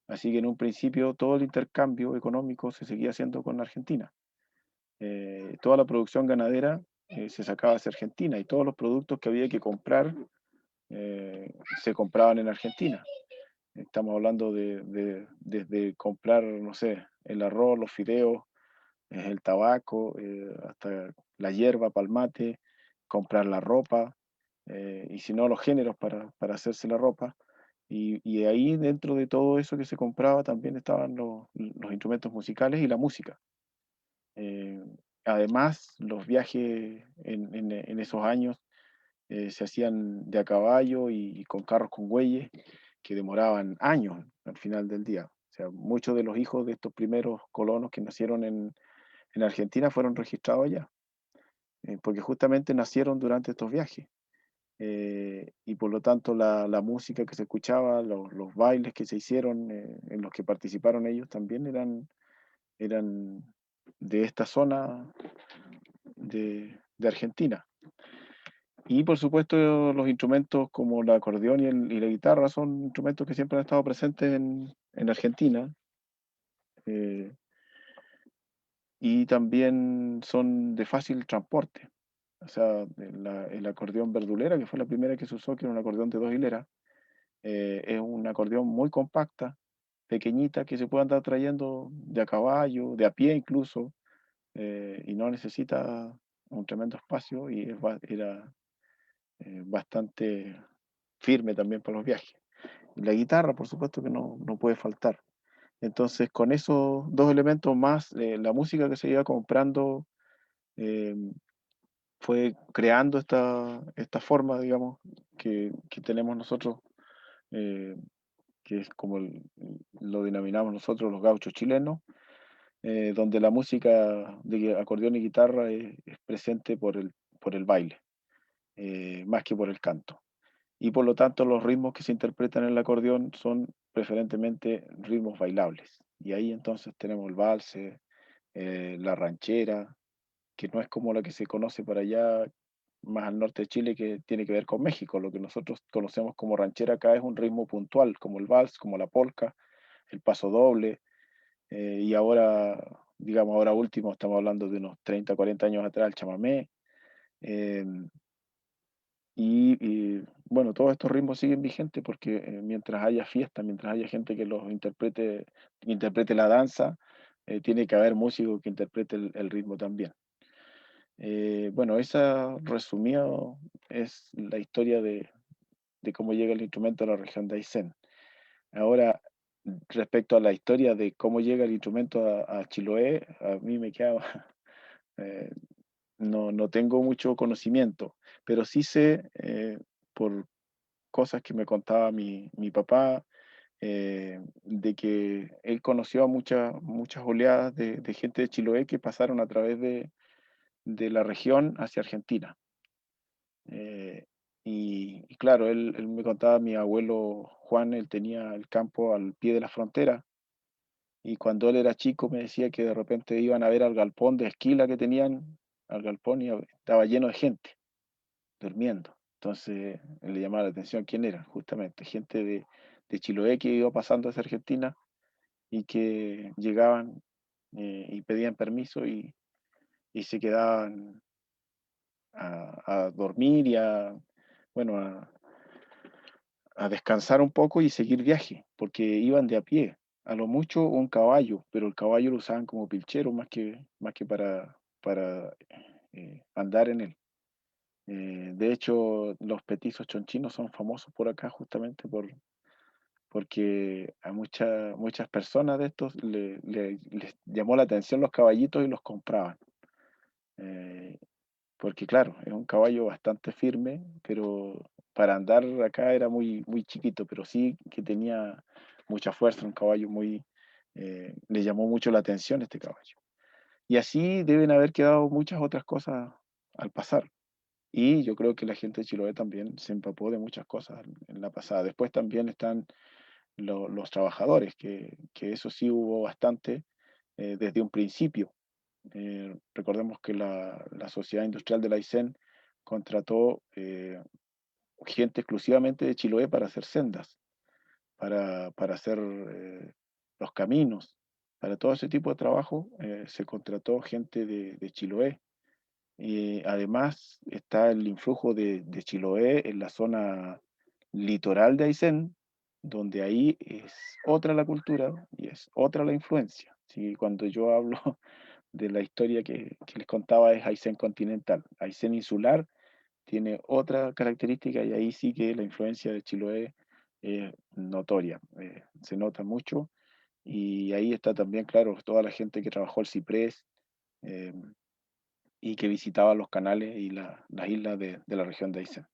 S6: Así que en un principio todo el intercambio económico se seguía haciendo con Argentina. Toda la producción ganadera se sacaba hacia Argentina, y todos los productos que había que comprar se compraban en Argentina. Estamos hablando desde comprar, no sé, el arroz, los fideos, el tabaco, hasta la hierba, palmate, comprar la ropa, y si no, los géneros para hacerse la ropa. Y ahí dentro de todo eso que se compraba también estaban los instrumentos musicales y la música. Eh, Además, los viajes en esos años se hacían de a caballo y con carros con bueyes que demoraban años al final del día. O sea, muchos de los hijos de estos primeros colonos que nacieron en Argentina fueron registrados allá, porque justamente nacieron durante estos viajes. Y por lo tanto la música que se escuchaba, los bailes que se hicieron, en los que participaron ellos también eran de esta zona de Argentina. Y por supuesto los instrumentos como el acordeón y la guitarra son instrumentos que siempre han estado presentes en Argentina. Y también son de fácil transporte. O sea, el acordeón verdulera, que fue la primera que se usó, que era un acordeón de 2 hileras, es un acordeón muy compacta, pequeñita, que se puede andar trayendo de a caballo, de a pie incluso, y no necesita un tremendo espacio y era bastante firme también para los viajes. Y la guitarra, por supuesto que no puede faltar. Entonces, con esos dos elementos más, la música que se iba comprando eh, fue creando esta forma, digamos, que tenemos nosotros, eh, que es como lo denominamos nosotros los gauchos chilenos, donde la música de acordeón y guitarra es presente por el baile, más que por el canto. Y por lo tanto los ritmos que se interpretan en el acordeón son preferentemente ritmos bailables. Y ahí entonces tenemos el valse, la ranchera, que no es como la que se conoce para allá, más al norte de Chile, que tiene que ver con México. Lo que nosotros conocemos como ranchera acá es un ritmo puntual, como el vals, como la polca, el paso doble. Y ahora, digamos, ahora último, estamos hablando de unos 30, 40 años atrás, el chamamé. eh, bueno, todos estos ritmos siguen vigentes porque mientras haya fiesta, mientras haya gente que los interprete la danza, tiene que haber músicos que interprete el ritmo también. Bueno, esa resumido es la historia de cómo llega el instrumento a la región de Aysén. Ahora, respecto a la historia de cómo llega el instrumento a Chiloé, a mí me queda, eh, no tengo mucho conocimiento, pero sí sé por cosas que me contaba mi papá, de que él conoció a muchas oleadas de gente de Chiloé que pasaron a través de la región hacia Argentina. Y claro, él me contaba, mi abuelo Juan, él tenía el campo al pie de la frontera, y cuando él era chico me decía que de repente iban a ver al galpón de esquila que tenían, al galpón, y estaba lleno de gente durmiendo. Entonces él le llamaba la atención quién era, justamente, gente de Chiloé que iba pasando hacia Argentina y que llegaban y pedían permiso y se quedaban a dormir y bueno, a descansar un poco y seguir viaje, porque iban de a pie. A lo mucho un caballo, pero el caballo lo usaban como pilchero más que para andar en él. De hecho, los petizos chonchinos son famosos por acá justamente porque a muchas personas de estos les llamó la atención los caballitos y los compraban. Eh, Porque claro, es un caballo bastante firme, pero para andar acá era muy chiquito, pero sí que tenía mucha fuerza, un caballo le llamó mucho la atención este caballo. Y así deben haber quedado muchas otras cosas al pasar. Y yo creo que la gente de Chiloé también se empapó de muchas cosas en la pasada. Después también están los trabajadores, que eso sí hubo bastante desde un principio. Recordemos que la Sociedad Industrial de la Aysén contrató gente exclusivamente de Chiloé para hacer sendas, para hacer los caminos. Para todo ese tipo de trabajo se contrató gente de Chiloé. Y además está el influjo de Chiloé en la zona litoral de Aysén, donde ahí es otra la cultura y es otra la influencia. ¿Sí? Cuando yo hablo de la historia que les contaba es Aysén continental. Aysén insular tiene otra característica y ahí sí que la influencia de Chiloé es notoria, se nota mucho y ahí está también, claro, toda la gente que trabajó el ciprés eh, y que visitaba los canales y las islas de la región de Aysén.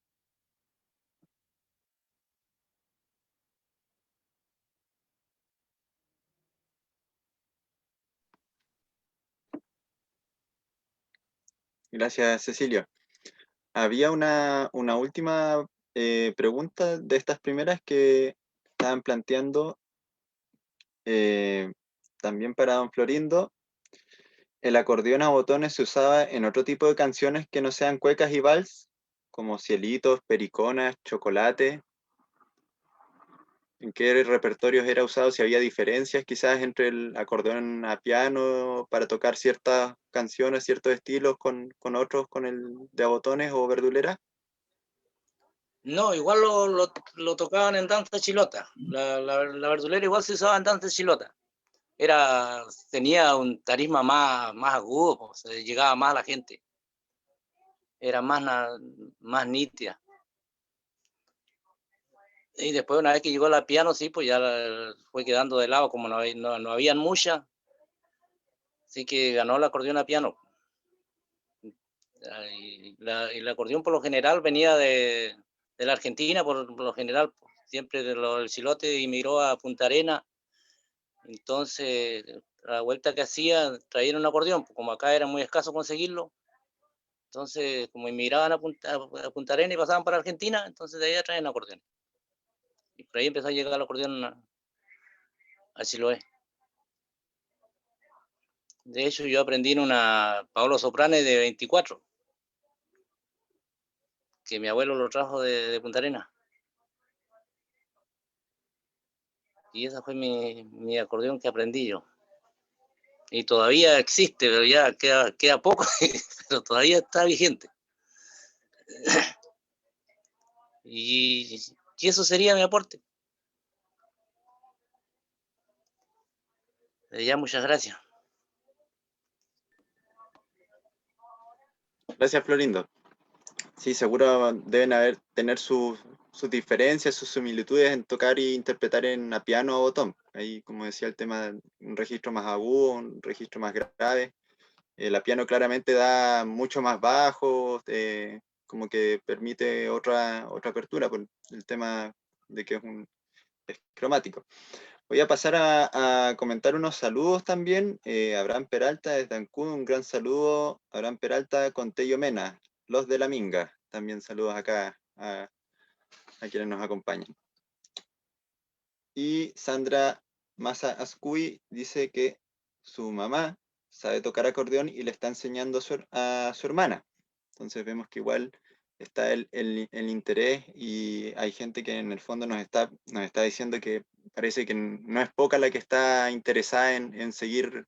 S1: Gracias, Cecilio. Había una última pregunta de estas primeras que estaban planteando también para don Florindo. ¿El acordeón a botones se usaba en otro tipo de canciones que no sean cuecas y vals? Como Cielitos, Periconas, Chocolate. ¿En qué repertorios era usado? Si había diferencias quizás entre el acordeón a piano para tocar ciertas canciones, ciertos estilos con otros, con el de a botones o verdulera.
S5: No, igual lo tocaban en danza chilota. La verdulera igual se usaba en danza chilota. Tenía un tarisma más agudo, pues, se llegaba más a la gente. Era más nítida. Y después, una vez que llegó la piano, sí, pues ya fue quedando de lado, como no habían muchas. Así que ganó el acordeón a piano. Y el acordeón por lo general venía de la Argentina, por lo general, siempre del Chilote emigró a Punta Arenas. Entonces, a la vuelta que hacía, traían un acordeón, como acá era muy escaso conseguirlo. Entonces, como emigraban a Punta Arenas y pasaban para Argentina, entonces de ahí traían acordeón. Y por ahí empezó a llegar el acordeón a Chiloé. De hecho, yo aprendí en una Paolo Soprane de 24, que mi abuelo lo trajo de Punta Arenas. Y ese fue mi acordeón que aprendí yo. Y todavía existe, pero ya queda poco, pero todavía está vigente. Y eso sería mi aporte. Ya, muchas gracias.
S1: Gracias, Florindo. Sí, seguro deben tener sus diferencias, sus similitudes en tocar e interpretar en a piano o botón. Ahí, como decía, el tema de un registro más agudo, un registro más grave. La piano claramente da mucho más bajo, como que permite otra apertura por el tema de que es cromático. Voy a pasar a comentar unos saludos también. Abraham Peralta desde Ancud, un gran saludo. Abraham Peralta con Tello Mena, los de la Minga. También saludos acá a quienes nos acompañan. Y Sandra Massa Ascui dice que su mamá sabe tocar acordeón y le está enseñando a su hermana. Entonces vemos que igual está el interés y hay gente que en el fondo nos está diciendo que parece que no es poca la que está interesada en seguir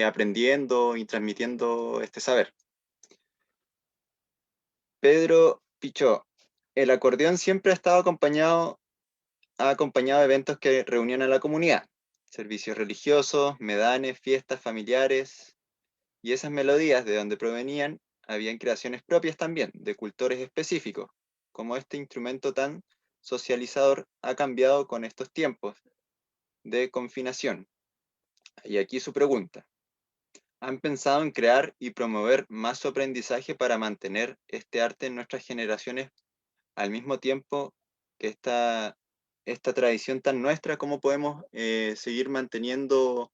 S1: aprendiendo y transmitiendo este saber. Pedro Pichó, el acordeón siempre ha acompañado de eventos que reunían a la comunidad, servicios religiosos, medanes, fiestas familiares, y esas melodías de donde provenían, habían creaciones propias también, de cultores específicos, como este instrumento tan socializador ha cambiado con estos tiempos de confinación. Y aquí su pregunta. ¿Han pensado en crear y promover más su aprendizaje para mantener este arte en nuestras generaciones al mismo tiempo que esta tradición tan nuestra? ¿Cómo podemos seguir manteniendo,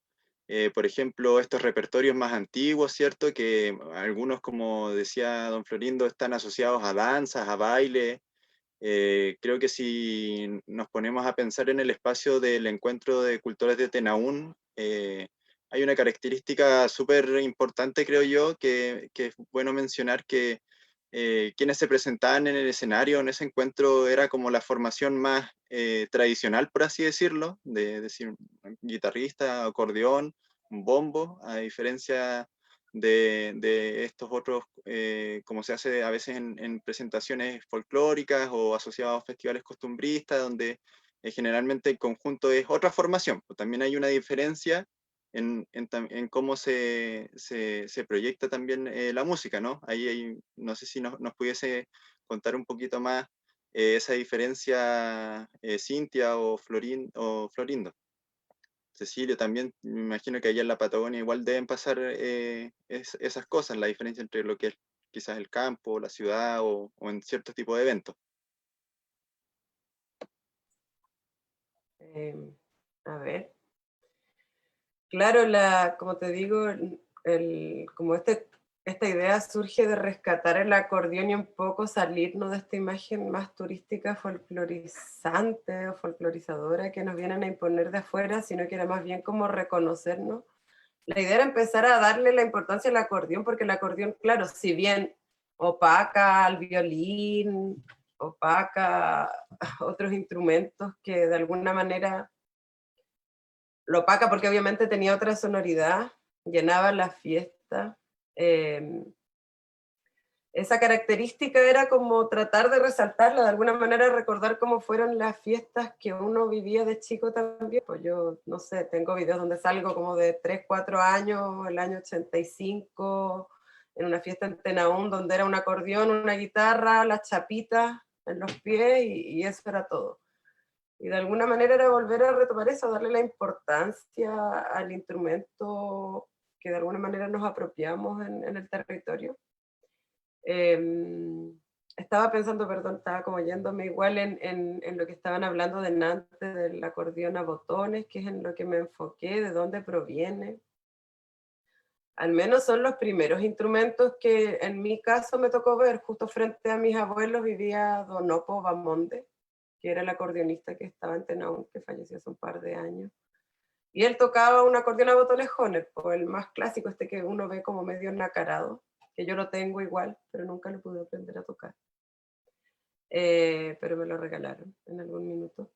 S1: por ejemplo, estos repertorios más antiguos, ¿cierto? Que algunos, como decía don Florindo, están asociados a danzas, a baile. Creo que si nos ponemos a pensar en el espacio del encuentro de cultores de Tenaún, hay una característica súper importante, creo yo, que es bueno mencionar, que quienes se presentaban en el escenario en ese encuentro era como la formación más tradicional, por así decirlo, de decir, un guitarrista, acordeón, un bombo, a diferencia de estos otros, como se hace a veces en presentaciones folclóricas o asociados a festivales costumbristas, donde generalmente el conjunto es otra formación. Pues también hay una diferencia en cómo se proyecta también la música, ¿no? No sé si nos pudiese contar un poquito más esa diferencia, Cintia o Florindo. Cecilio también, me imagino que allá en la Patagonia igual deben pasar esas cosas, la diferencia entre lo que es quizás el campo, la ciudad o en ciertos tipos de eventos.
S4: A ver. Claro, como te digo, como esta idea surge de rescatar el acordeón y un poco salirnos de esta imagen más turística, folclorizante o folclorizadora que nos vienen a imponer de afuera, sino que era más bien como reconocernos La idea era empezar a darle la importancia al acordeón, porque el acordeón, claro, si bien opaca al violín, opaca otros instrumentos que de alguna manera lo opaca porque obviamente tenía otra sonoridad, llenaba la fiesta. Esa característica era como tratar de resaltarla, de alguna manera recordar cómo fueron las fiestas que uno vivía de chico también. Pues yo, no sé, tengo videos donde salgo como de 3, 4 años, el año 85, en una fiesta en Tenaún, donde era un acordeón, una guitarra, las chapitas en los pies y eso era todo. Y de alguna manera era volver a retomar eso, darle la importancia al instrumento que de alguna manera nos apropiamos en el territorio. Estaba pensando, perdón, estaba como yéndome igual en lo que estaban hablando delante del acordeón a botones, que es en lo que me enfoqué, de dónde proviene. Al menos son los primeros instrumentos que en mi caso me tocó ver. Justo frente a mis abuelos vivía Don Opo Bamonde, que era el acordeonista que estaba en Tenaún, que falleció hace un par de años. Y él tocaba un acordeón a botones Hohner, el más clásico, este que uno ve como medio nacarado, que yo lo tengo igual, pero nunca lo pude aprender a tocar. Pero me lo regalaron en algún minuto.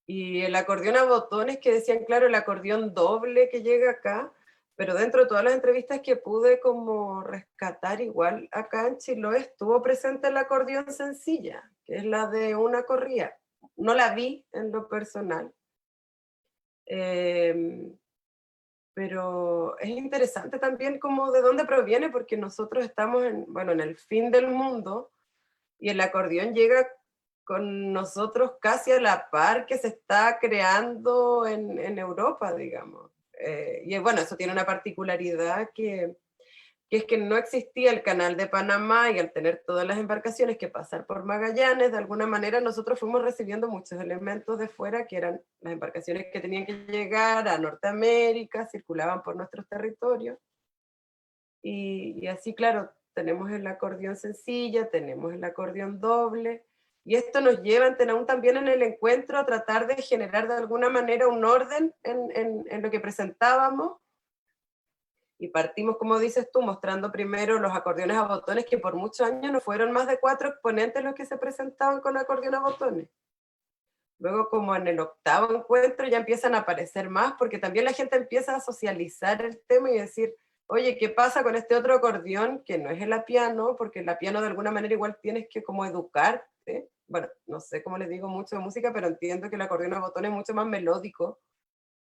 S4: Y el acordeón a botones, que decían, claro, el acordeón doble que llega acá, pero dentro de todas las entrevistas que pude como rescatar, igual acá en Chiloé estuvo presente el acordeón sencilla, que es la de una corrida. No la vi en lo personal, pero es interesante también como de dónde proviene, porque nosotros estamos en el fin del mundo y el acordeón llega con nosotros casi a la par que se está creando en Europa, digamos. Y bueno, eso tiene una particularidad que es que no existía el canal de Panamá y al tener todas las embarcaciones que pasar por Magallanes, de alguna manera nosotros fuimos recibiendo muchos elementos de fuera, que eran las embarcaciones que tenían que llegar a Norteamérica, circulaban por nuestros territorios. Y así, claro, tenemos el acordeón sencilla, tenemos el acordeón doble, y esto nos lleva aún también en el encuentro a tratar de generar de alguna manera un orden en lo que presentábamos. Y partimos, como dices tú, mostrando primero los acordeones a botones, que por muchos años no fueron más de 4 exponentes los que se presentaban con acordeón a botones. Luego, como en el 8º encuentro, ya empiezan a aparecer más, porque también la gente empieza a socializar el tema y decir, oye, ¿qué pasa con este otro acordeón que no es el apiano? Porque el apiano de alguna manera igual tienes que como educarte. Bueno, no sé cómo les digo mucho de música, pero entiendo que el acordeón a botones es mucho más melódico,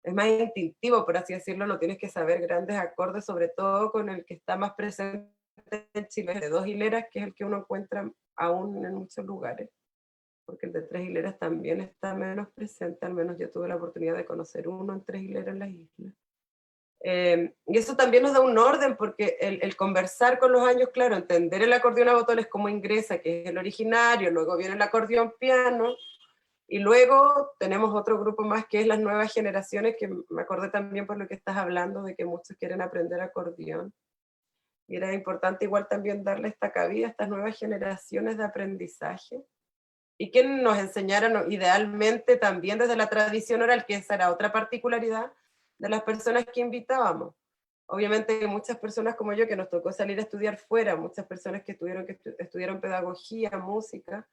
S4: es más instintivo, por así decirlo, no tienes que saber grandes acordes, sobre todo con el que está más presente en Chile, de 2 hileras, que es el que uno encuentra aún en muchos lugares, porque el de 3 hileras también está menos presente, al menos yo tuve la oportunidad de conocer uno en 3 hileras en las islas. Y eso también nos da un orden, porque el conversar con los años, claro, entender el acordeón a botones como ingresa, que es el originario, luego viene el acordeón piano, y luego tenemos otro grupo más que es las nuevas generaciones, que me acordé también por lo que estás hablando, de que muchos quieren aprender acordeón. Y era importante igual también darle esta cabida a estas nuevas generaciones de aprendizaje. Y que nos enseñaran idealmente también desde la tradición oral, que esa era otra particularidad de las personas que invitábamos. Obviamente muchas personas como yo que nos tocó salir a estudiar fuera, muchas personas que estudiaron pedagogía, música,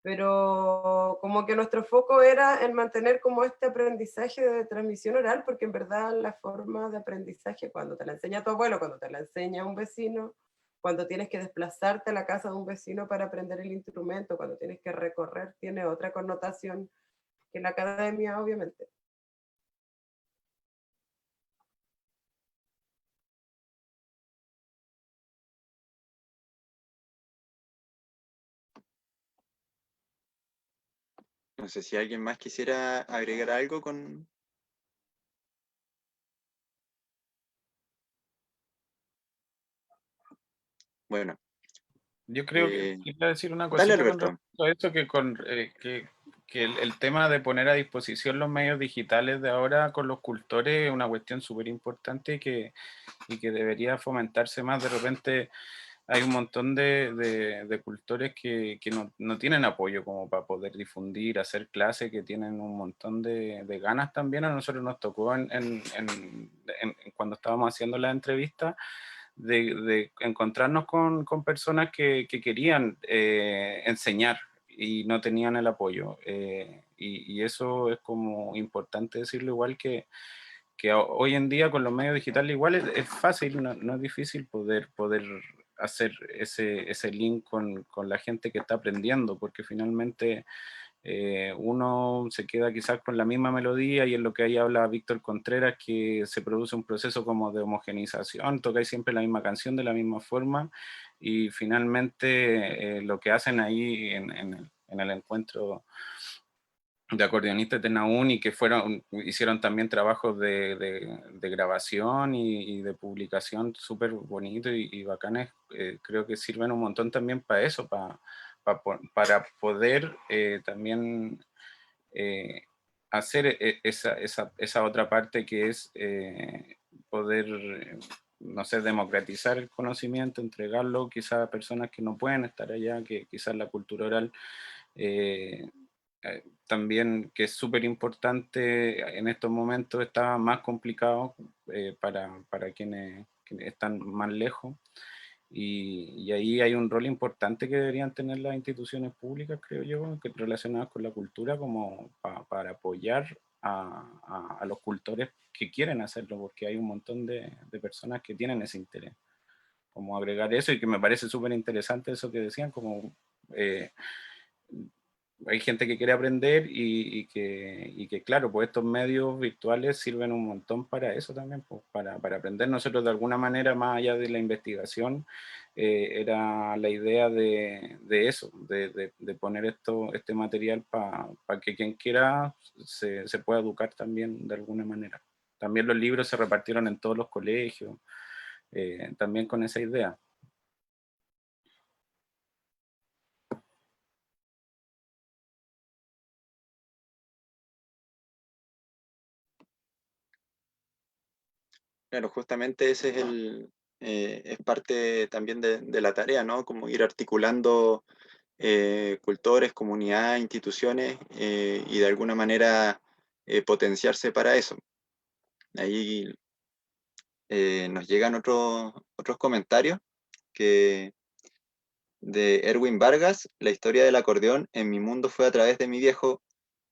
S4: pero como que nuestro foco era en mantener como este aprendizaje de transmisión oral, porque en verdad la forma de aprendizaje, cuando te la enseña tu abuelo, cuando te la enseña un vecino, cuando tienes que desplazarte a la casa de un vecino para aprender el instrumento, cuando tienes que recorrer, tiene otra connotación que la academia, obviamente.
S1: No sé si alguien más quisiera agregar algo con... Bueno.
S2: Yo creo que quería decir una
S1: Dale,
S2: cosita con
S1: Alberto.
S2: respecto a esto, que el tema de poner a disposición los medios digitales de ahora con los cultores es una cuestión súper importante y que debería fomentarse más. De repente hay un montón de cultores que no tienen apoyo como para poder difundir, hacer clases, que tienen un montón de ganas también. A nosotros nos tocó cuando estábamos haciendo la entrevista de encontrarnos con personas que querían enseñar y no tenían el apoyo. Y eso es como importante decirlo, igual que hoy en día con los medios digitales igual es fácil, no es difícil poder hacer ese link con la gente que está aprendiendo, porque finalmente uno se queda quizás con la misma melodía, y es lo que ahí habla Víctor Contreras, que se produce un proceso como de homogenización, tocáis siempre la misma canción de la misma forma, y finalmente lo que hacen ahí en el encuentro de acordeonistas de Naún, y que hicieron también trabajos de grabación y de publicación súper bonitos y bacanes, creo que sirven un montón también para eso, para poder también hacer esa otra parte que es poder, no sé, democratizar el conocimiento, entregarlo quizás a personas que no pueden estar allá, que quizás la cultura oral también, que es súper importante en estos momentos, está más complicado para quienes están más lejos, y ahí hay un rol importante que deberían tener las instituciones públicas, creo yo, relacionadas con la cultura, como para apoyar a los cultores que quieren hacerlo, porque hay un montón de personas que tienen ese interés. Como agregar eso, y que me parece súper interesante eso que decían, como hay gente que quiere aprender, y que claro, pues estos medios virtuales sirven un montón para eso también, pues, para aprender. Nosotros de alguna manera, más allá de la investigación, era la idea de eso, de poner este material para que quien quiera se pueda educar también de alguna manera. También los libros se repartieron en todos los colegios, también con esa idea.
S1: Claro, justamente ese es parte también de la tarea, ¿no? Como ir articulando cultores, comunidades, instituciones, y de alguna manera potenciarse para eso. Ahí nos llegan otros comentarios que de Erwin Vargas: la historia del acordeón en mi mundo fue a través de mi viejo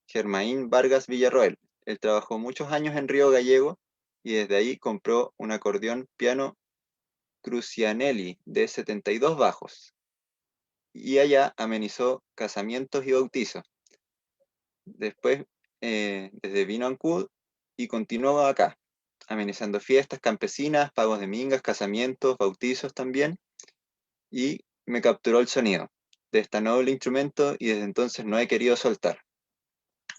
S1: Germain Vargas Villarroel. Él trabajó muchos años en Río Gallego y desde ahí compró un acordeón piano Crucianelli de 72 bajos, y allá amenizó casamientos y bautizos. Después, desde vino a Ancud y continuó acá, amenizando fiestas campesinas, pagos de mingas, casamientos, bautizos también, y me capturó el sonido de este noble instrumento, y desde entonces no he querido soltar.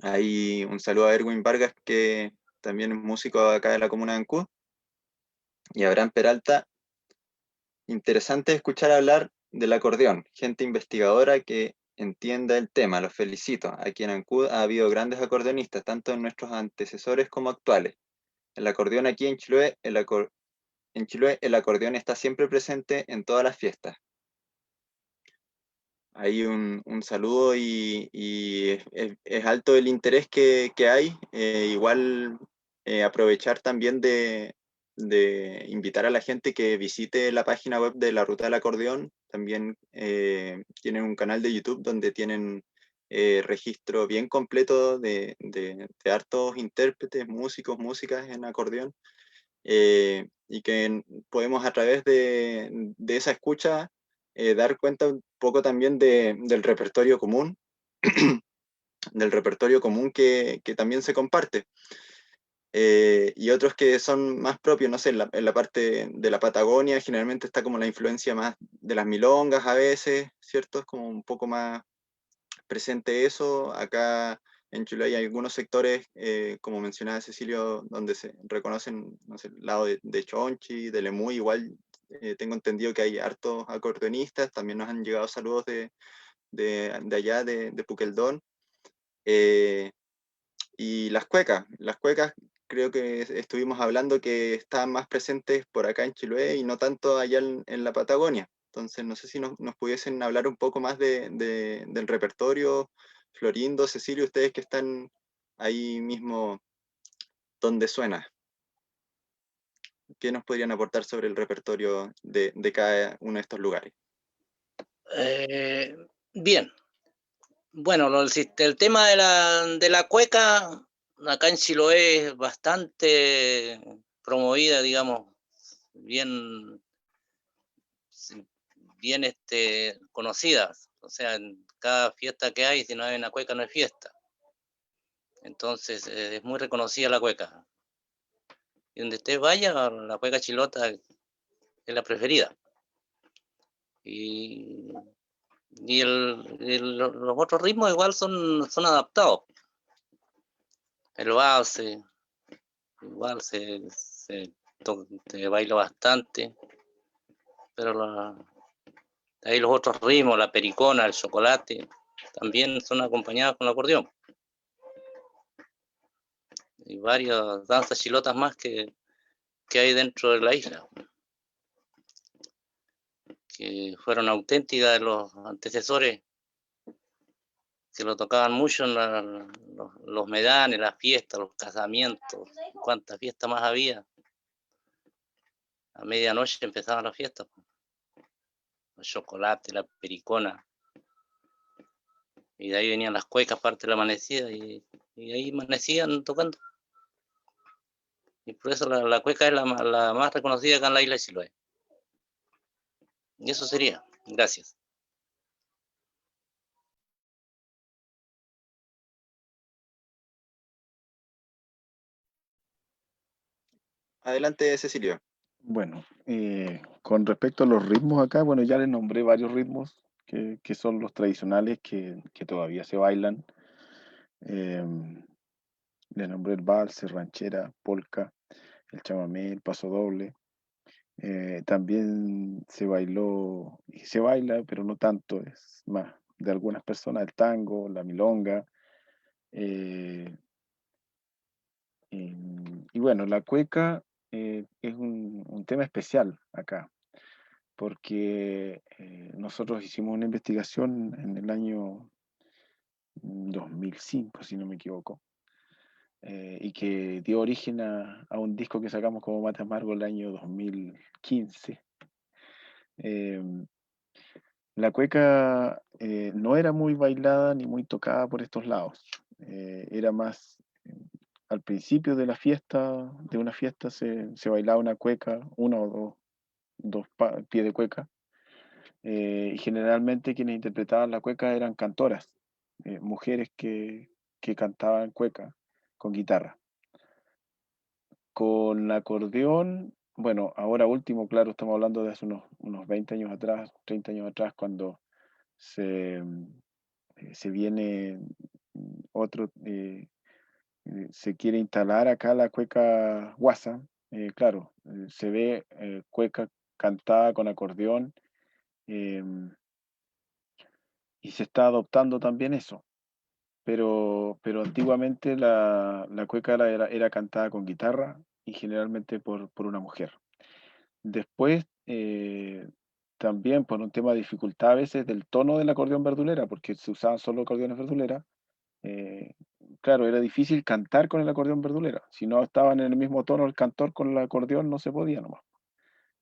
S1: Ahí un saludo a Erwin Vargas, que también es músico acá de la comuna de Ancud, y a Abraham Peralta. Interesante escuchar hablar del acordeón, gente investigadora que entienda el tema, los felicito. Aquí en Ancud ha habido grandes acordeonistas, tanto en nuestros antecesores como actuales. El acordeón aquí en Chiloé, en Chiloé el acordeón está siempre presente en todas las fiestas. Hay un saludo, y es alto el interés que hay. Igual aprovechar también de invitar a la gente que visite la página web de la Ruta del Acordeón. También tienen un canal de YouTube donde tienen registro bien completo de hartos intérpretes, músicos, músicas en acordeón, y que podemos, a través de esa escucha, dar cuenta un poco también del repertorio común, del repertorio común que también se comparte. Y otros que son más propios, no sé, en la parte de la Patagonia generalmente está como la influencia más de las milongas a veces, ¿cierto? Es como un poco más presente eso. Acá en Chile hay algunos sectores, como mencionaba Cecilio, donde se reconocen, no sé, el lado de Chonchi, de Lemuy. Igual tengo entendido que hay hartos acordeonistas. También nos han llegado saludos de allá, de Puqueldón. Y las cuecas creo que estuvimos hablando que están más presentes por acá en Chiloé y no tanto allá en la Patagonia. Entonces, no sé si nos pudiesen hablar un poco más del repertorio. Florindo, Cecilio, ustedes que están ahí mismo donde suena. ¿Qué nos podrían aportar sobre el repertorio de cada uno de estos lugares?
S5: Bien, bueno, el tema de la cueca, acá en Chiloé es bastante promovida, digamos, bien, bien conocidas. O sea, en cada fiesta que hay, si no hay una cueca, no hay fiesta. Entonces, es muy reconocida la cueca. Y donde usted vaya, la cueca chilota es la preferida. Y los otros ritmos igual son adaptados. El valse, igual se baila bastante, pero ahí los otros ritmos, la pericona, el chocolate, también son acompañados con el acordeón. Y varias danzas chilotas más que hay dentro de la isla, que fueron auténticas de los antecesores, que lo tocaban mucho en los medanes, las fiestas, los casamientos, cuántas fiestas más había. A medianoche empezaban las fiestas, el chocolate, la pericona, y de ahí venían las cuecas parte de la amanecida, y ahí amanecían tocando. Y por eso la cueca es la más reconocida acá en la isla de Chiloé. Y eso sería. Gracias.
S1: Adelante, Cecilio.
S6: Bueno, con respecto a los ritmos acá, bueno, ya les nombré varios ritmos que son los tradicionales que todavía se bailan. Les nombré el vals, ranchera, polka, el chamamé, el paso doble. También se bailó, y se baila, pero no tanto, es más de algunas personas, el tango, la milonga. eh, y bueno, la cueca es un tema especial acá, porque nosotros hicimos una investigación en el año 2005, si no me equivoco, y que dio origen a un disco que sacamos como Mate Amargo el año 2015. Em, La cueca no era muy bailada ni muy tocada por estos lados. Era más al principio de la fiesta, de una fiesta se bailaba una cueca, uno o dos pies de cueca. Y generalmente quienes interpretaban la cueca eran cantoras, mujeres que cantaban cueca con guitarra. Con acordeón, bueno, ahora último, claro, estamos hablando de hace unos 20 años atrás, 30 años atrás, cuando se viene otro, se quiere instalar acá la cueca guasa. Claro, se ve cueca cantada con acordeón, y se está adoptando también eso. Pero antiguamente la cueca era cantada con guitarra y generalmente por una mujer. Después, también por un tema de dificultad a veces del tono del acordeón verdulera, porque se usaban solo acordeones verdulera. eh, claro, era difícil cantar con el acordeón verdulera. Si no estaban en el mismo tono el cantor con el acordeón, no se podía nomás.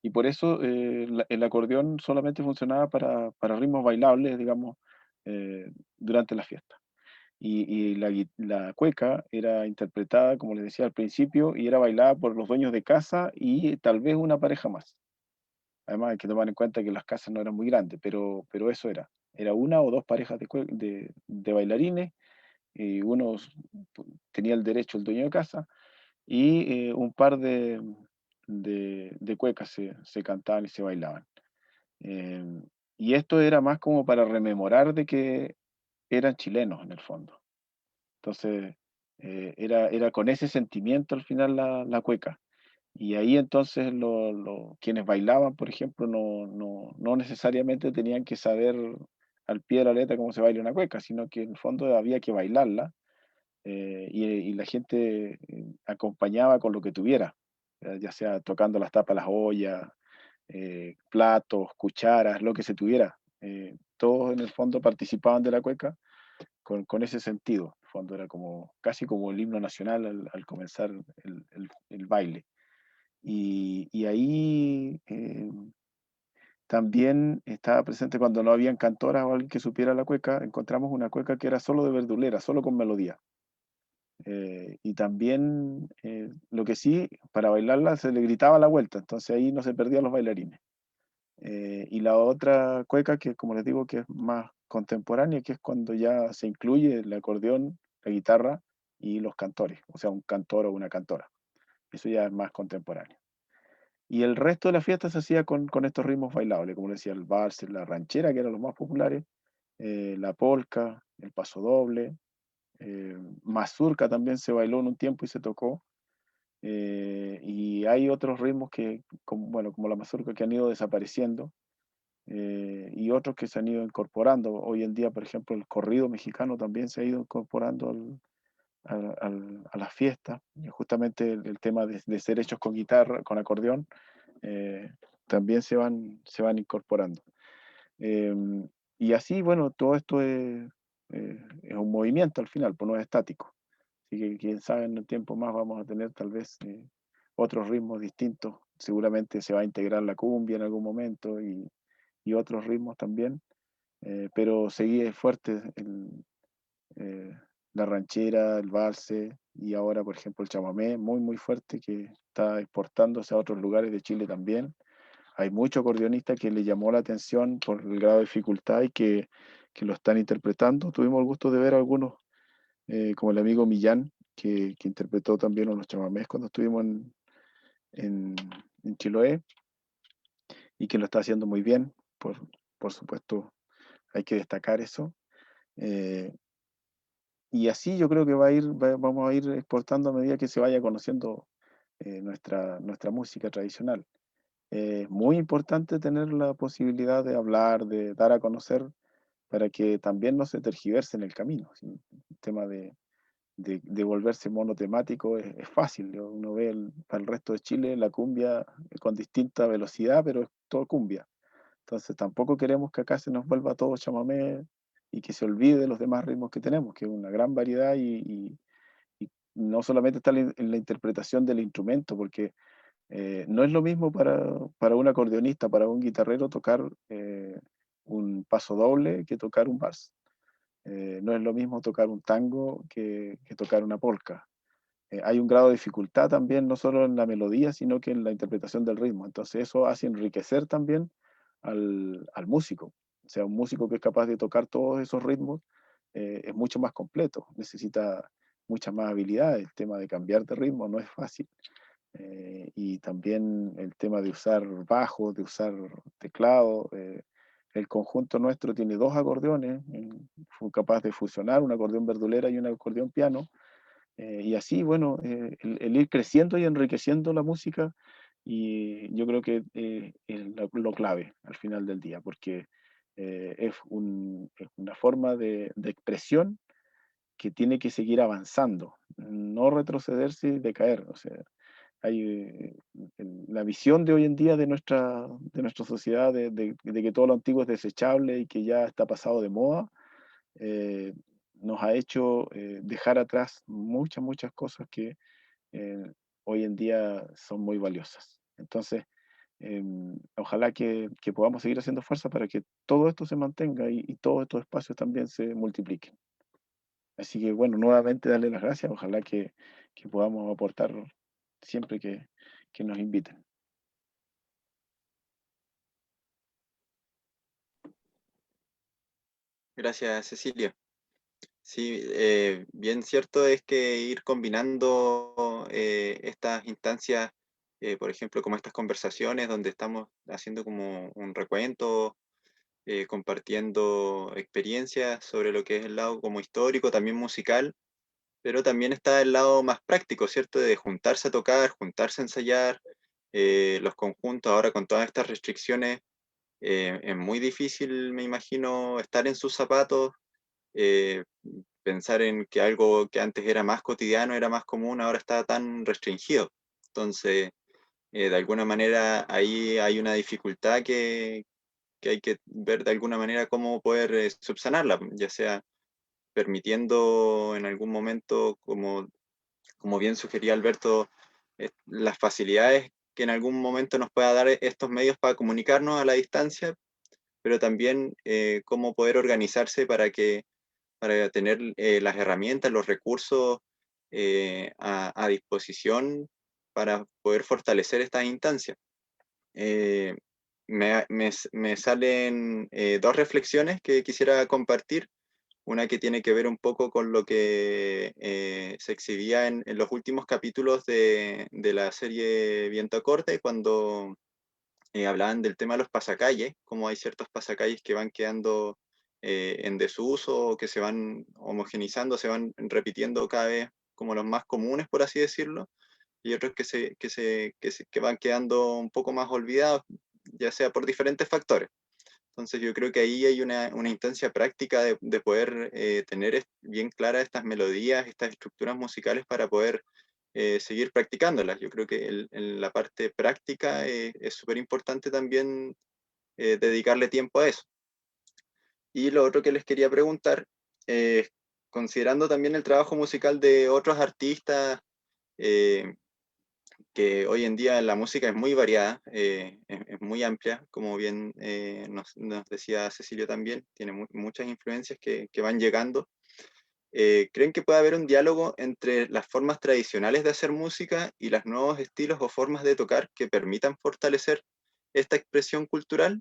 S6: Y por eso el acordeón solamente funcionaba para ritmos bailables, digamos, durante la fiesta. Y la cueca era interpretada, como les decía al principio, y era bailada por los dueños de casa y tal vez una pareja más. Además, hay que tomar en cuenta que las casas no eran muy grandes, pero eso era. Era una o dos parejas de bailarines, y uno tenía el derecho, el dueño de casa, y un par de cuecas se cantaban y se bailaban. Eh, y esto era más como para rememorar de que eran chilenos en el fondo. Entonces, era con ese sentimiento al final la cueca. Y ahí entonces quienes bailaban, por ejemplo, no necesariamente tenían que saber al pie de la letra cómo se baila una cueca, sino que en el fondo había que bailarla, y la gente acompañaba con lo que tuviera, ya sea tocando las tapas de las ollas, platos, cucharas, lo que se tuviera. Todos en el fondo participaban de la cueca con ese sentido. En el fondo era como, casi como el himno nacional al comenzar el baile. Y ahí también estaba presente cuando no habían cantoras o alguien que supiera la cueca, encontramos una cueca que era solo de verdulera, solo con melodía. Y también, lo que sí, para bailarla se le gritaba a la vuelta, entonces ahí no se perdían los bailarines. Y la otra cueca, que como les digo, que es más contemporánea, que es cuando ya se incluye el acordeón, la guitarra y los cantores, o sea, un cantor o una cantora. Eso ya es más contemporáneo. Y el resto de la fiesta se hacía con estos ritmos bailables, como les decía, el vals, la ranchera, que eran los más populares, la polka, el paso doble, mazurca también se bailó en un tiempo y se tocó. Y hay otros ritmos que, como, bueno, como la mazurca, que han ido desapareciendo, y otros que se han ido incorporando. Hoy en día, por ejemplo, el corrido mexicano también se ha ido incorporando a las fiestas. Y justamente el tema de ser hechos con guitarra, con acordeón, eh, también se van incorporando. Y así, bueno, todo esto es un movimiento al final, pues no es estático. Así que quién sabe, en un tiempo más vamos a tener tal vez otros ritmos distintos. Seguramente se va a integrar la cumbia en algún momento y otros ritmos también, pero seguía fuerte eh, la ranchera, el valse y ahora, por ejemplo, el chamamé, muy, muy fuerte, que está exportándose a otros lugares de Chile también. Hay muchos acordeonistas que le llamó la atención por el grado de dificultad y que lo están interpretando. Tuvimos el gusto de ver algunos, como el amigo Millán, que interpretó también unos chamamés cuando estuvimos en, en Chiloé y que lo está haciendo muy bien. Por supuesto, hay que destacar eso. Eh, y así yo creo que vamos a ir exportando a medida que se vaya conociendo nuestra música tradicional. Es muy importante tener la posibilidad de hablar, de dar a conocer, para que también no se tergiverse en el camino. ¿Sí? El tema de volverse monotemático es fácil. Uno ve para el resto de Chile la cumbia con distinta velocidad, pero es todo cumbia. Entonces tampoco queremos que acá se nos vuelva todo chamamé y que se olvide de los demás ritmos que tenemos, que es una gran variedad y no solamente está en la interpretación del instrumento, porque no es lo mismo para un acordeonista, para un guitarrero tocar un paso doble que tocar un vals. No es lo mismo tocar un tango que tocar una polca. Hay un grado de dificultad también, no solo en la melodía, sino que en la interpretación del ritmo. Entonces eso hace enriquecer también al músico. O sea, un músico que es capaz de tocar todos esos ritmos es mucho más completo, necesita muchas más habilidades. El tema de cambiar de ritmo no es fácil. Y también el tema de usar bajo, de usar teclado. El conjunto nuestro tiene dos acordeones, fue capaz de fusionar un acordeón verdulera y un acordeón piano, y así, bueno, el ir creciendo y enriqueciendo la música, y yo creo que es lo clave al final del día, porque es una forma de expresión que tiene que seguir avanzando, no retrocederse y decaer. O sea, hay la visión de hoy en día de nuestra sociedad de que todo lo antiguo es desechable y que ya está pasado de moda, eh, nos ha hecho dejar atrás muchas, muchas cosas que eh, hoy en día son muy valiosas. Entonces, ojalá que podamos seguir haciendo fuerza para que todo esto se mantenga y todos estos espacios también se multipliquen. Así que bueno, nuevamente darle las gracias, ojalá que podamos aportar siempre que nos inviten.
S1: Gracias, Cecilia. Sí, bien cierto es que ir combinando estas instancias, por ejemplo, como estas conversaciones donde estamos haciendo como un recuento, compartiendo experiencias sobre lo que es el lado como histórico, también musical, pero también está el lado más práctico, ¿cierto? De juntarse a tocar, juntarse a ensayar, los conjuntos, ahora con todas estas restricciones, es muy difícil, me imagino, estar en sus zapatos, eh, pensar en que algo que antes era más cotidiano, era más común, ahora está tan restringido. Entonces, de alguna manera ahí hay una dificultad que hay que ver de alguna manera cómo poder subsanarla, ya sea permitiendo en algún momento, como bien sugería Alberto, las facilidades que en algún momento nos pueda dar estos medios para comunicarnos a la distancia, pero también cómo poder organizarse para tener las herramientas, los recursos a disposición para poder fortalecer estas instancias. Me salen dos reflexiones que quisiera compartir. Una que tiene que ver un poco con lo que se exhibía en los últimos capítulos de la serie Viento Acorde, cuando hablaban del tema de los pasacalles, como hay ciertos pasacalles que van quedando en desuso, o que se van homogenizando, se van repitiendo cada vez como los más comunes, por así decirlo, y otros que van quedando un poco más olvidados, ya sea por diferentes factores. Entonces yo creo que ahí hay una instancia práctica de poder tener bien claras estas melodías, estas estructuras musicales para poder seguir practicándolas. Yo creo que en la parte práctica es súper importante también dedicarle tiempo a eso. Y lo otro que les quería preguntar, considerando también el trabajo musical de otros artistas, eh, que hoy en día la música es muy variada, es muy amplia, como bien nos decía Cecilio también, tiene muchas influencias que van llegando. ¿Creen que puede haber un diálogo entre las formas tradicionales de hacer música y los nuevos estilos o formas de tocar que permitan fortalecer esta expresión cultural?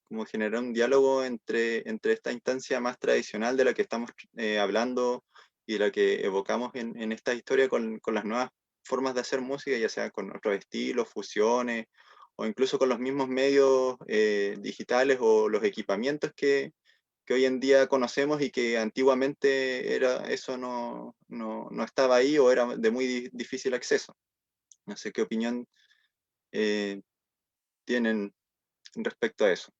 S1: Como generar un diálogo entre esta instancia más tradicional de la que estamos hablando y la que evocamos en esta historia con las nuevas formas de hacer música, ya sea con otros estilos, fusiones, o incluso con los mismos medios digitales o los equipamientos que hoy en día conocemos y que antiguamente eso no estaba ahí o era de muy difícil acceso. No sé qué opinión tienen respecto a eso.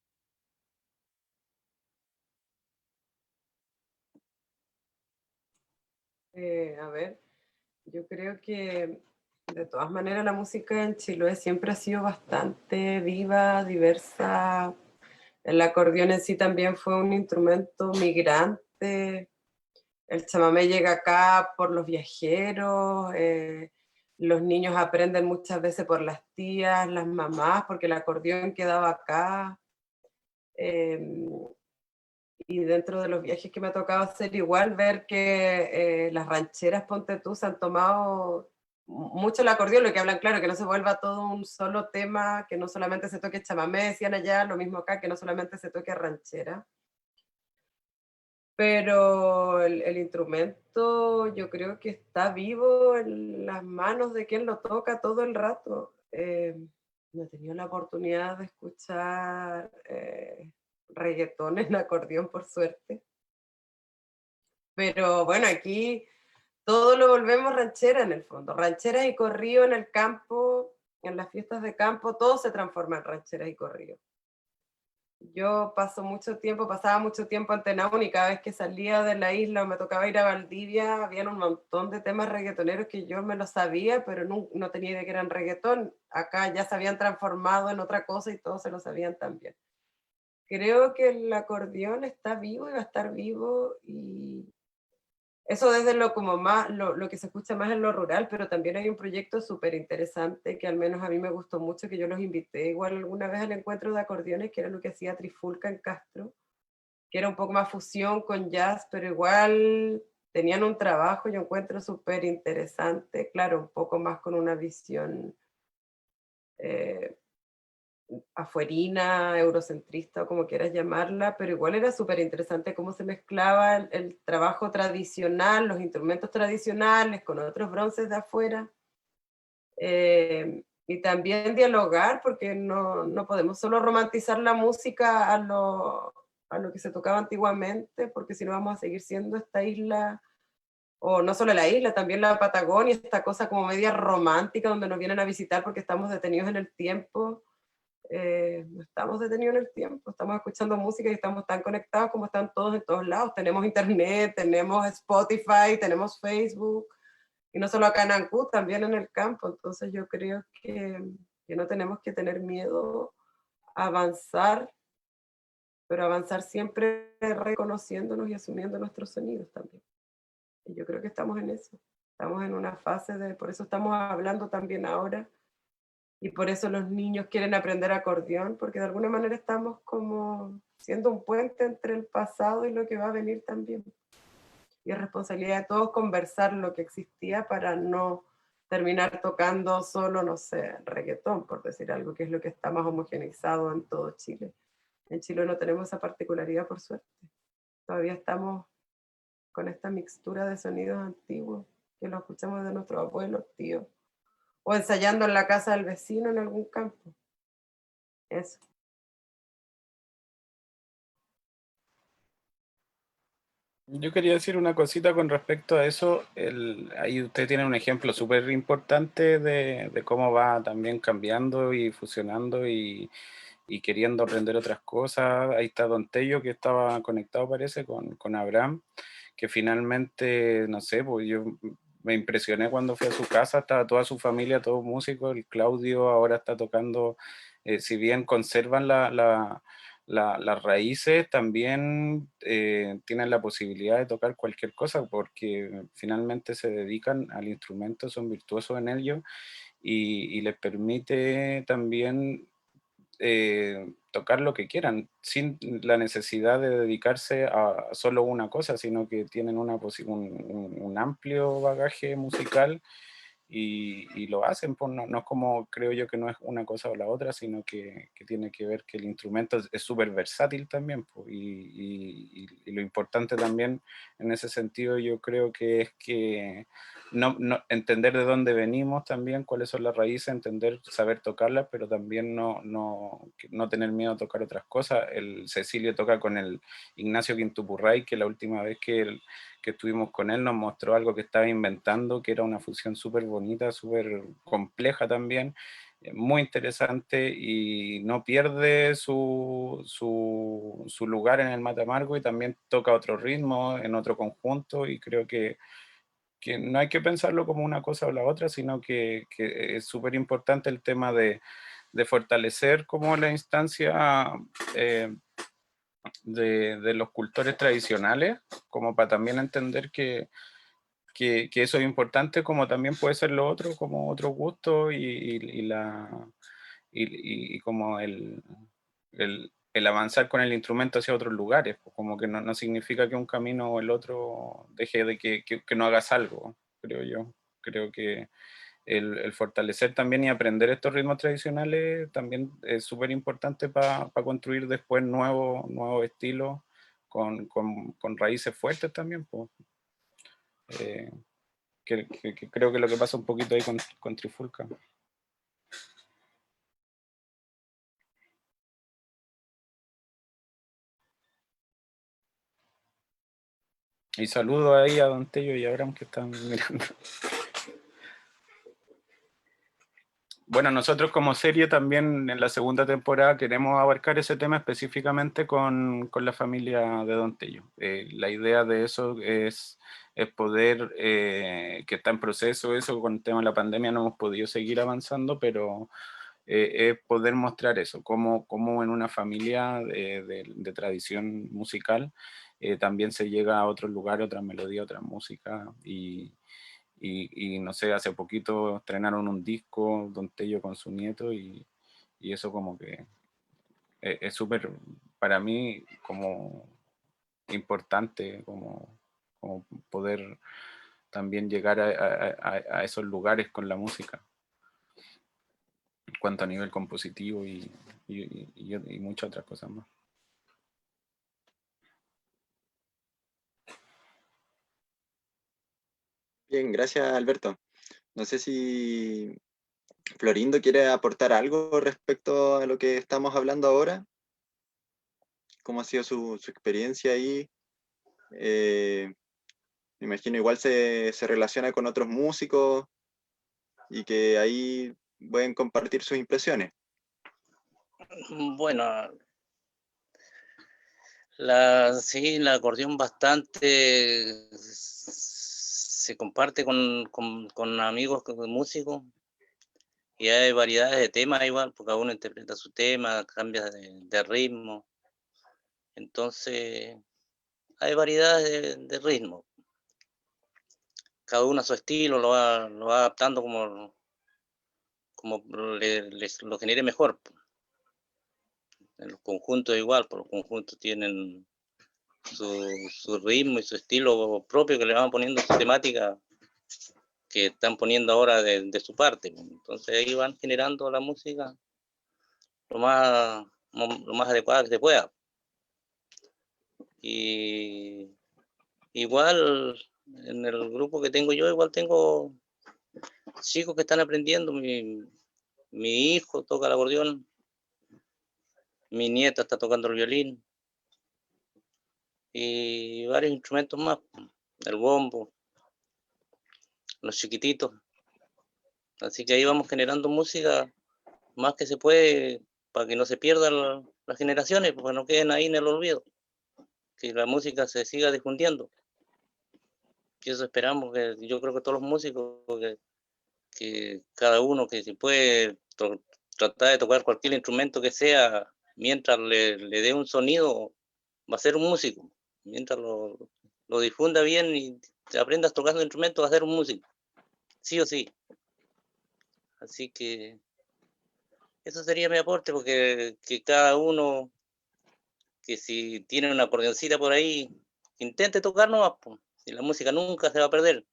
S4: A ver, yo creo que de todas maneras la música en Chiloé siempre ha sido bastante viva, diversa. El acordeón en sí también fue un instrumento migrante. El chamamé llega acá por los viajeros, los niños aprenden muchas veces por las tías, las mamás, porque el acordeón quedaba acá. Y dentro de los viajes que me ha tocado hacer, igual ver que las rancheras, ponte tú, se han tomado mucho el acordeón, lo que hablan claro, que no se vuelva todo un solo tema, que no solamente se toque chamamé, decían allá, lo mismo acá, que no solamente se toque ranchera. Pero el instrumento yo creo que está vivo en las manos de quien lo toca todo el rato. No he tenido la oportunidad de escuchar reggaetón en acordeón, por suerte. Pero bueno, aquí todo lo volvemos ranchera en el fondo. Rancheras y corrido en el campo, en las fiestas de campo, todo se transforma en rancheras y corrido. Yo pasaba mucho tiempo en Tenaún, y cada vez que salía de la isla o me tocaba ir a Valdivia, había un montón de temas reggaetoneros que yo me los sabía, pero no tenía idea que eran reggaetón. Acá ya se habían transformado en otra cosa y todos se lo sabían también. Creo que el acordeón está vivo y va a estar vivo, y eso desde lo que se escucha más en lo rural, pero también hay un proyecto súper interesante que al menos a mí me gustó mucho, que yo los invité igual alguna vez al encuentro de acordeones, que era lo que hacía Trifulca en Castro, que era un poco más fusión con jazz, pero igual tenían un trabajo, yo encuentro súper interesante, claro, un poco más con una visión afuerina, eurocentrista o como quieras llamarla, pero igual era súper interesante cómo se mezclaba el trabajo tradicional, los instrumentos tradicionales con otros bronces de afuera. Y también dialogar, porque no podemos solo romantizar la música a lo que se tocaba antiguamente, porque si no vamos a seguir siendo esta isla, o no solo la isla, también la Patagonia, esta cosa como media romántica donde nos vienen a visitar porque estamos detenidos en el tiempo. No estamos detenidos en el tiempo, estamos escuchando música y estamos tan conectados como están todos en todos lados. Tenemos internet, tenemos Spotify, tenemos Facebook. Y no solo acá en Ancud, también en el campo. Entonces yo creo que no tenemos que tener miedo a avanzar, pero avanzar siempre reconociéndonos y asumiendo nuestros sonidos también. Y yo creo que estamos en eso. Estamos en una fase por eso estamos hablando también ahora, y por eso los niños quieren aprender acordeón, porque de alguna manera estamos como siendo un puente entre el pasado y lo que va a venir también. Y es responsabilidad de todos conversar lo que existía para no terminar tocando solo, no sé, reggaetón, por decir algo, que es lo que está más homogeneizado en todo Chile. En Chile no tenemos esa particularidad, por suerte. Todavía estamos con esta mixtura de sonidos antiguos, que lo escuchamos de nuestros abuelos, tíos, o ensayando en la casa del vecino en algún campo. Eso.
S2: Yo quería decir una cosita con respecto a eso. Ahí usted tiene un ejemplo súper importante de cómo va también cambiando y fusionando y queriendo aprender otras cosas. Ahí está Don Tello, que estaba conectado, parece, con Abraham, que finalmente, no sé, pues yo me impresioné cuando fui a su casa, estaba toda su familia, todos músicos, el Claudio ahora está tocando, si bien conservan las raíces, también tienen la posibilidad de tocar cualquier cosa, porque finalmente se dedican al instrumento, son virtuosos en ello, y les permite también tocar lo que quieran, sin la necesidad de dedicarse a solo una cosa, sino que tienen un amplio bagaje musical y lo hacen, pues no es como, creo yo, que no es una cosa o la otra, sino que tiene que ver que el instrumento es súper versátil también, pues, y lo importante también en ese sentido yo creo que es que entender de dónde venimos también, cuáles son las raíces, entender, saber tocarlas, pero también no tener miedo a tocar otras cosas. El Cecilio toca con el Ignacio Quintupurray, que la última vez que estuvimos con él nos mostró algo que estaba inventando, que era una fusión súper bonita, súper compleja también, muy interesante, y no pierde su lugar en el Mate Amargo, y también toca otro ritmo en otro conjunto, y creo que no hay que pensarlo como una cosa o la otra, sino que es súper importante el tema de fortalecer como la instancia de los cultores tradicionales, como para también entender que eso es importante, como también puede ser lo otro, como otro gusto y como el avanzar con el instrumento hacia otros lugares, pues como que no significa que un camino o el otro deje de que no hagas algo, creo yo. Creo que el fortalecer también y aprender estos ritmos tradicionales también es súper importante para construir después nuevos estilos con raíces fuertes también, pues. Que creo que es lo que pasa un poquito ahí con Trifulca. Y saludo ahí a Don Tello y a Abraham que están mirando. Bueno, nosotros como serie también en la segunda temporada queremos abarcar ese tema específicamente con la familia de Don Tello. La idea de eso es poder, que está en proceso eso, con el tema de la pandemia no hemos podido seguir avanzando, pero es poder mostrar eso, cómo en una familia de tradición musical también se llega a otros lugares, otras melodías, otras músicas, y no sé, hace poquito estrenaron un disco, Don Tello con su nieto, y eso como que es súper, para mí, como importante, como poder también llegar a esos lugares con la música, en cuanto a nivel compositivo y muchas otras cosas más.
S1: Bien, gracias Alberto. No sé si Florindo quiere aportar algo respecto a lo que estamos hablando ahora. ¿Cómo ha sido su experiencia ahí? Me imagino igual se relaciona con otros músicos y que ahí pueden compartir sus impresiones.
S5: Bueno, sí, el acordeón bastante se comparte con amigos, con músicos, y hay variedades de temas igual, porque cada uno interpreta su tema, cambia de ritmo. Entonces, hay variedades de ritmo. Cada uno a su estilo lo va adaptando como lo genere mejor. En los conjuntos igual, porque los conjuntos tienen su ritmo y su estilo propio que le van poniendo su temática que están poniendo ahora de su parte. Entonces ahí van generando la música lo más adecuada que se pueda. Y igual en el grupo que tengo yo, igual tengo chicos que están aprendiendo. Mi hijo toca el acordeón, mi nieta está tocando el violín y varios instrumentos más, el bombo, los chiquititos. Así que ahí vamos generando música más que se puede para que no se pierdan las generaciones, para que no queden ahí en el olvido, que la música se siga difundiendo. Y eso esperamos, que yo creo que todos los músicos, que cada uno que si puede tratar de tocar cualquier instrumento que sea, mientras le dé un sonido, va a ser un músico. Mientras lo difunda bien y te aprendas tocando instrumentos, va a ser un músico, sí o sí. Así que eso sería mi aporte, porque que cada uno, que si tiene una acordeoncita por ahí, intente tocar nomás, po. Si la música nunca se va a perder.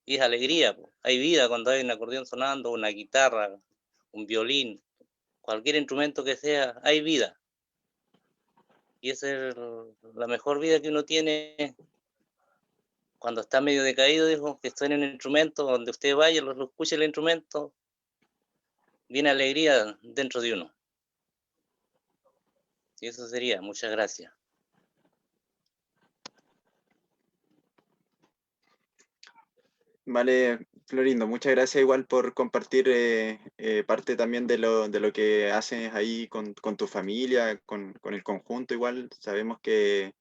S5: Y es alegría, po. Hay vida cuando hay un acordeón sonando, una guitarra, un violín, cualquier instrumento que sea, hay vida. Y esa es la mejor vida que uno tiene cuando está medio decaído, dijo, que suene un instrumento, donde usted vaya, lo escuche el instrumento, viene alegría dentro de uno. Y eso sería, muchas gracias.
S1: Vale, Florindo, muchas gracias igual por compartir parte también de lo que haces ahí con tu familia, con el conjunto igual. Sabemos que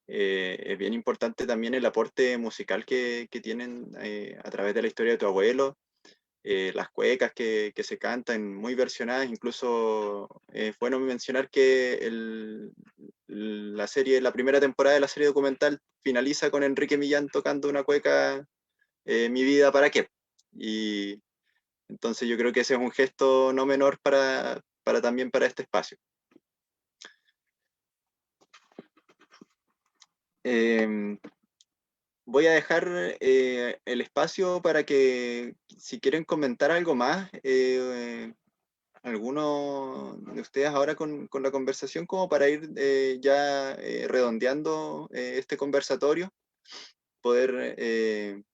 S1: es bien importante también el aporte musical que tienen a través de la historia de tu abuelo, las cuecas que se cantan, muy versionadas. Incluso es bueno mencionar que la primera temporada de la serie documental finaliza con Enrique Millán tocando una cueca, Mi vida para qué. Y entonces yo creo que ese es un gesto no menor también para este espacio. Voy a dejar el espacio para que, si quieren comentar algo más, alguno de ustedes ahora con la conversación, como para ir ya redondeando este conversatorio, poder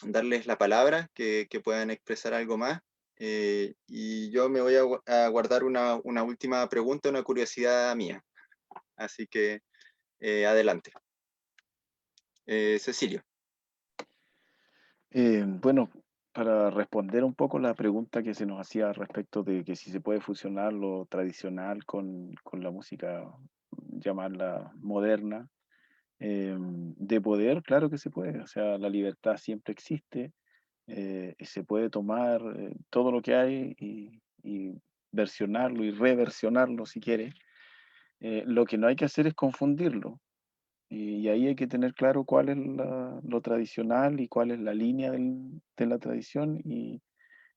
S1: darles la palabra, que puedan expresar algo más. Y yo me voy a guardar una última pregunta, una curiosidad mía. Así que adelante. Cecilio.
S6: Bueno, para responder un poco la pregunta que se nos hacía respecto de que si se puede fusionar lo tradicional con la música, llamarla moderna, de poder, claro que se puede. O sea, la libertad siempre existe, se puede tomar todo lo que hay y versionarlo y reversionarlo si quiere. Lo que no hay que hacer es confundirlo. Y ahí hay que tener claro cuál es lo tradicional y cuál es la línea de la tradición y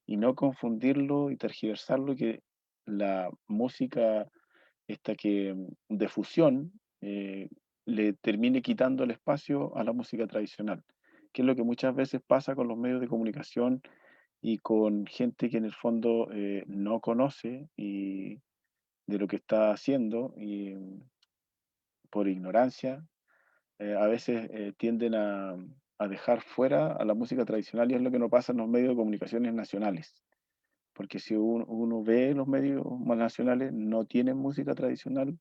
S6: no confundirlo y tergiversarlo, que la música esta de fusión le termine quitando el espacio a la música tradicional, que es lo que muchas veces pasa con los medios de comunicación y con gente que en el fondo no conoce y de lo que está haciendo y por ignorancia a veces tienden a dejar fuera a la música tradicional, y es lo que no pasa en los medios de comunicaciones nacionales. Porque si uno ve los medios más nacionales, no tienen música tradicional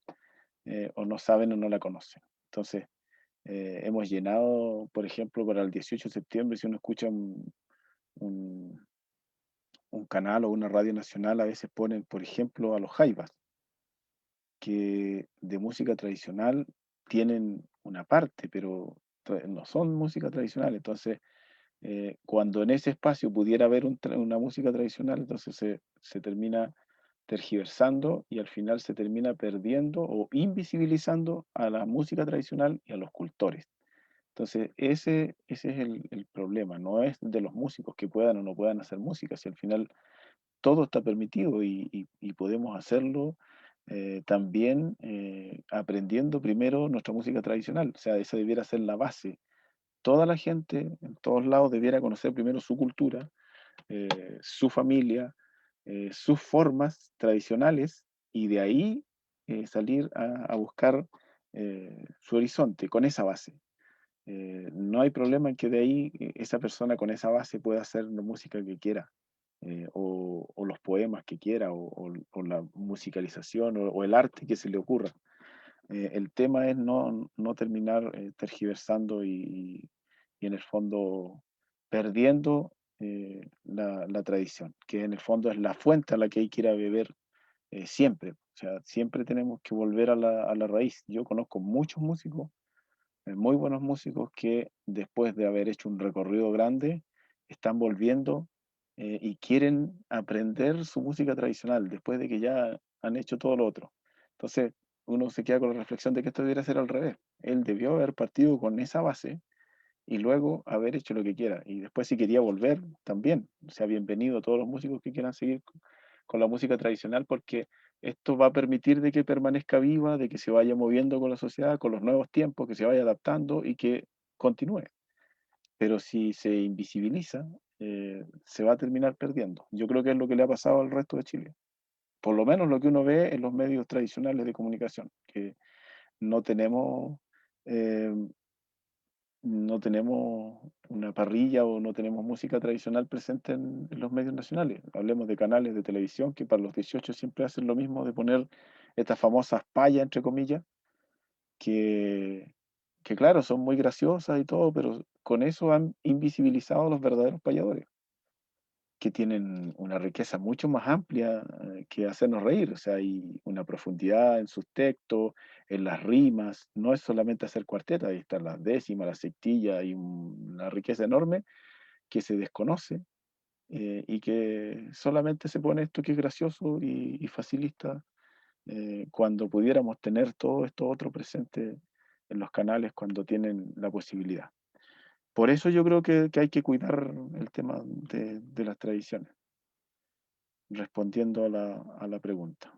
S6: o no saben o no la conocen. Entonces, hemos llenado, por ejemplo, para el 18 de septiembre, si uno escucha un, un canal o una radio nacional, a veces ponen, por ejemplo, a los Jaivas, que de música tradicional tienen una parte, pero no son música tradicional. Entonces, cuando en ese espacio pudiera haber una música tradicional, entonces se termina tergiversando y al final se termina perdiendo o invisibilizando a la música tradicional y a los cultores. Entonces, ese es el problema, no es de los músicos que puedan o no puedan hacer música, si al final todo está permitido y podemos hacerlo también aprendiendo primero nuestra música tradicional, o sea, esa debiera ser la base. Toda la gente en todos lados debiera conocer primero su cultura, su familia, sus formas tradicionales y de ahí salir a buscar su horizonte con esa base. No hay problema en que de ahí esa persona con esa base pueda hacer la música que quiera, o los poemas que quiera, o la musicalización, o el arte que se le ocurra. El tema es no terminar tergiversando y en el fondo perdiendo la tradición, que en el fondo es la fuente a la que hay que ir a beber siempre. O sea, siempre tenemos que volver a la raíz. Yo conozco muchos músicos, muy buenos músicos, que después de haber hecho un recorrido grande, están volviendo y quieren aprender su música tradicional después de que ya han hecho todo lo otro. Entonces, uno se queda con la reflexión de que esto debería ser al revés. Él debió haber partido con esa base y luego haber hecho lo que quiera. Y después, si quería volver, también. O sea, bienvenido a todos los músicos que quieran seguir con la música tradicional, porque esto va a permitir de que permanezca viva, de que se vaya moviendo con la sociedad, con los nuevos tiempos, que se vaya adaptando y que continúe. Pero si se invisibiliza, se va a terminar perdiendo. Yo creo que es lo que le ha pasado al resto de Chile. Por lo menos lo que uno ve en los medios tradicionales de comunicación, que no tenemos, eh, no tenemos una parrilla o no tenemos música tradicional presente en los medios nacionales. Hablemos de canales de televisión que para los 18 siempre hacen lo mismo de poner estas famosas payas, entre comillas, que, que claro, son muy graciosas y todo, pero con eso han invisibilizado a los verdaderos payadores, que tienen una riqueza mucho más amplia que hacernos reír. O sea, hay una profundidad en sus textos, en las rimas. No es solamente hacer cuartetas, ahí están las décimas, las sextillas, hay una riqueza enorme que se desconoce y que solamente se pone esto que es gracioso y facilista, cuando pudiéramos tener todo esto otro presente en los canales cuando tienen la posibilidad. Por eso yo creo que hay que cuidar el tema de las tradiciones, respondiendo a la pregunta.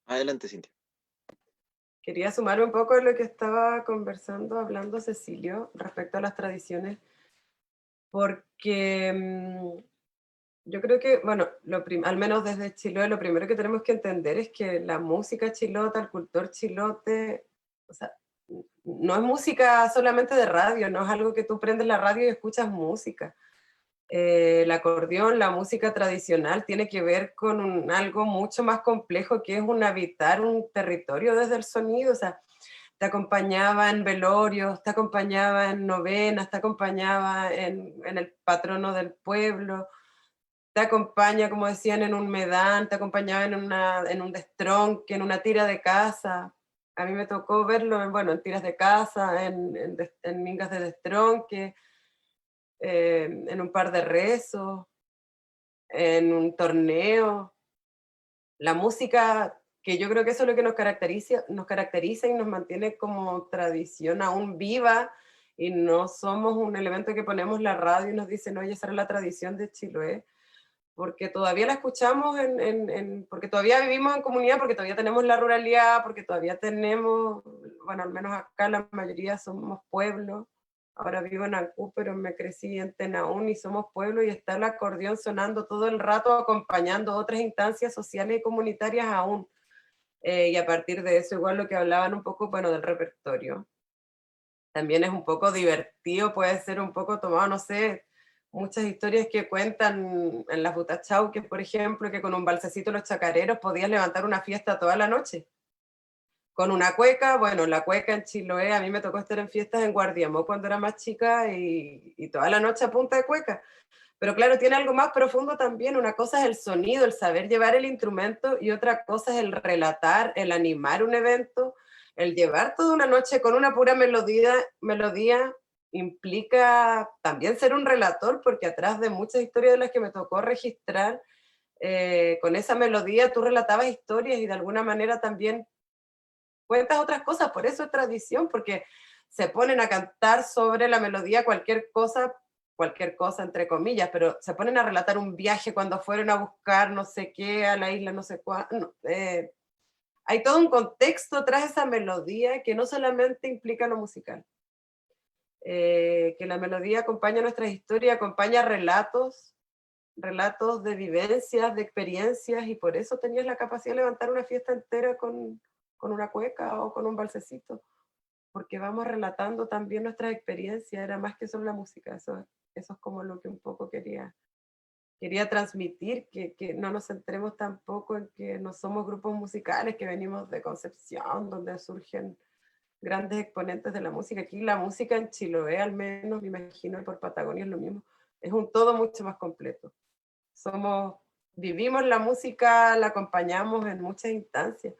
S1: Adelante, Cintia.
S4: Quería sumar un poco a lo que estaba conversando, hablando Cecilio, respecto a las tradiciones, porque yo creo que, bueno, al menos desde Chiloé, lo primero que tenemos que entender es que la música chilota, el cultor chilote, o sea, no es música solamente de radio, no es algo que tú prendes la radio y escuchas música. El acordeón, la música tradicional, tiene que ver con algo mucho más complejo, que es un habitar un territorio desde el sonido. O sea, te acompañaba en velorios, te acompañaba en novenas, te acompañaba en el patrono del pueblo, te acompaña, como decían, en un medán, te acompañaba en un destronque, en una tira de casa. A mí me tocó verlo, bueno, en tiras de casa, en mingas de destronque, en un par de rezos, en un torneo. La música, que yo creo que eso es lo que nos caracteriza y nos mantiene como tradición aún viva, y no somos un elemento que ponemos la radio y nos dicen, oye, esa era la tradición de Chiloé, porque todavía la escuchamos, porque todavía vivimos en comunidad, porque todavía tenemos la ruralidad, porque todavía tenemos, bueno, al menos acá la mayoría somos pueblos. Ahora vivo en Ancú, pero me crecí en Tenaún y somos pueblo, y está el acordeón sonando todo el rato, acompañando otras instancias sociales y comunitarias aún. Y a partir de eso, igual lo que hablaban un poco, bueno, del repertorio, también es un poco divertido, puede ser un poco tomado, no sé, muchas historias que cuentan en las butachauques, por ejemplo, que con un balsecito los chacareros podías levantar una fiesta toda la noche. Con una cueca, bueno, la cueca en Chiloé, a mí me tocó estar en fiestas en Guardiamó cuando era más chica, y toda la noche a punta de cueca. Pero claro, tiene algo más profundo también. Una cosa es el sonido, el saber llevar el instrumento, y otra cosa es el relatar, el animar un evento, el llevar toda una noche con una pura melodía implica también ser un relator, porque atrás de muchas historias de las que me tocó registrar, con esa melodía tú relatabas historias y de alguna manera también cuentas otras cosas. Por eso es tradición, porque se ponen a cantar sobre la melodía cualquier cosa entre comillas, pero se ponen a relatar un viaje cuando fueron a buscar no sé qué a la isla, no sé cuándo. Hay todo un contexto tras esa melodía que no solamente implica lo musical. Que la melodía acompaña nuestras historias, acompaña relatos de vivencias, de experiencias, y por eso tenías la capacidad de levantar una fiesta entera con una cueca o con un balsecito, porque vamos relatando también nuestras experiencias, era más que solo la música. Eso es como lo que un poco quería transmitir, que no nos centremos tampoco en que no somos grupos musicales que venimos de Concepción, donde surgen grandes exponentes de la música. Aquí la música en Chiloé, al menos, me imagino, y por Patagonia es lo mismo, es un todo mucho más completo. Vivimos la música, la acompañamos en muchas instancias,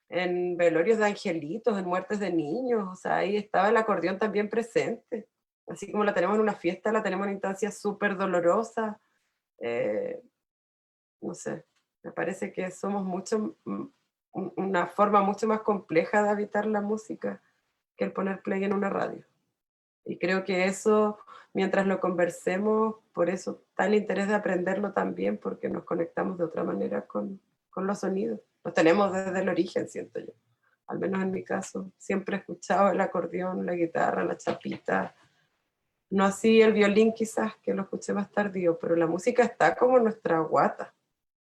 S4: en velorios de angelitos, en muertes de niños, o sea, ahí estaba el acordeón también presente. Así como la tenemos en una fiesta, la tenemos en instancias súper dolorosas. No sé, me parece que somos una forma mucho más compleja de habitar la música que el poner play en una radio. Y creo que eso, mientras lo conversemos, por eso está el interés de aprenderlo también, porque nos conectamos de otra manera con los sonidos. Los tenemos desde el origen, siento yo. Al menos en mi caso, siempre he escuchado el acordeón, la guitarra, la chapita. No así el violín quizás, que lo escuché más tardío, pero la música está como en nuestra guata.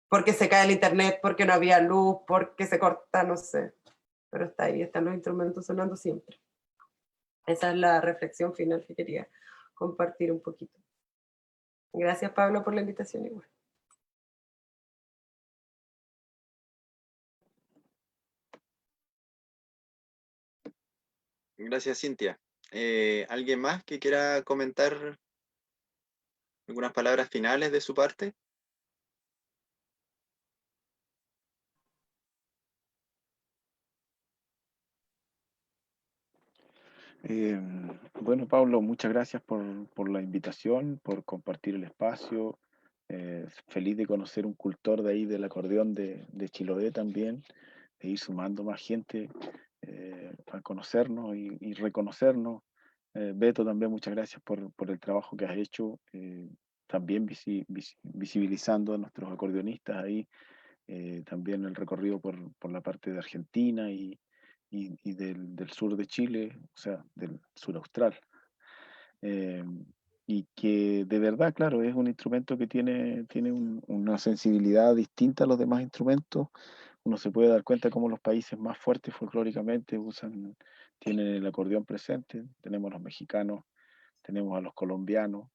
S4: Porque se cae el internet, porque no había luz, porque se corta, no sé. Pero está ahí, están los instrumentos sonando siempre. Esa es la reflexión final que quería compartir un poquito. Gracias, Pablo, por la invitación igual.
S1: Gracias, Cintia. ¿Alguien más que quiera comentar algunas palabras finales de su parte?
S6: Bueno, Pablo, muchas gracias por la invitación, por compartir el espacio. Feliz de conocer un cultor de ahí del acordeón de Chiloé también, de ir sumando más gente a conocernos y reconocernos. Beto, también muchas gracias por el trabajo que has hecho, también visibilizando a nuestros acordeonistas ahí, también el recorrido por la parte de Argentina y del sur de Chile, o sea, del sur austral. Eh, y que de verdad, claro, es un instrumento que tiene una sensibilidad distinta a los demás instrumentos. Uno se puede dar cuenta cómo los países más fuertes folclóricamente tienen el acordeón presente. Tenemos los mexicanos, tenemos a los colombianos,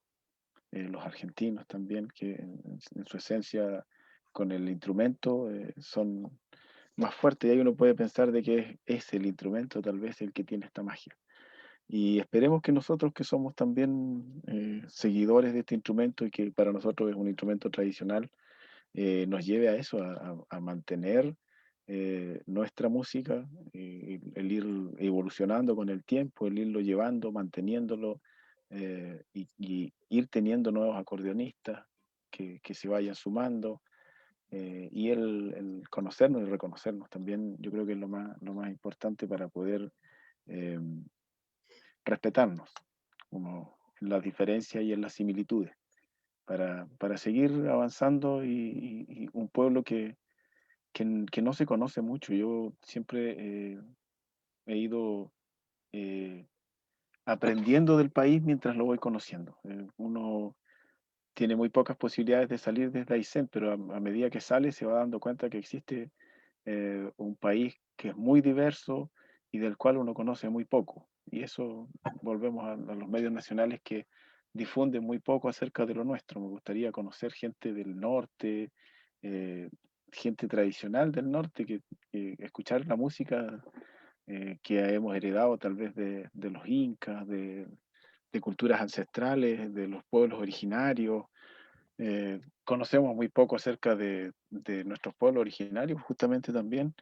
S6: los argentinos también, que en su esencia con el instrumento son más fuertes, y ahí uno puede pensar de que es el instrumento tal vez el que tiene esta magia. Y esperemos que nosotros, que somos también seguidores de este instrumento y que para nosotros es un instrumento tradicional, nos lleve a eso, a mantener nuestra música, el ir evolucionando con el tiempo, el irlo llevando, manteniéndolo, y ir teniendo nuevos acordeonistas que se vayan sumando, y el conocernos y reconocernos también. Yo creo que es lo más importante para poder eh, respetarnos, como en las diferencias y en las similitudes, para seguir avanzando, y un pueblo que no se conoce mucho. Yo siempre he ido aprendiendo del país mientras lo voy conociendo. Uno tiene muy pocas posibilidades de salir desde Aysén, pero a medida que sale se va dando cuenta que existe un país que es muy diverso y del cual uno conoce muy poco. Y eso, volvemos a los medios nacionales que difunden muy poco acerca de lo nuestro. Me gustaría conocer gente del norte, eh, gente tradicional del norte, que escuchar la música que hemos heredado tal vez de los incas, de culturas ancestrales, de los pueblos originarios, conocemos muy poco acerca de nuestros pueblos originarios, justamente también.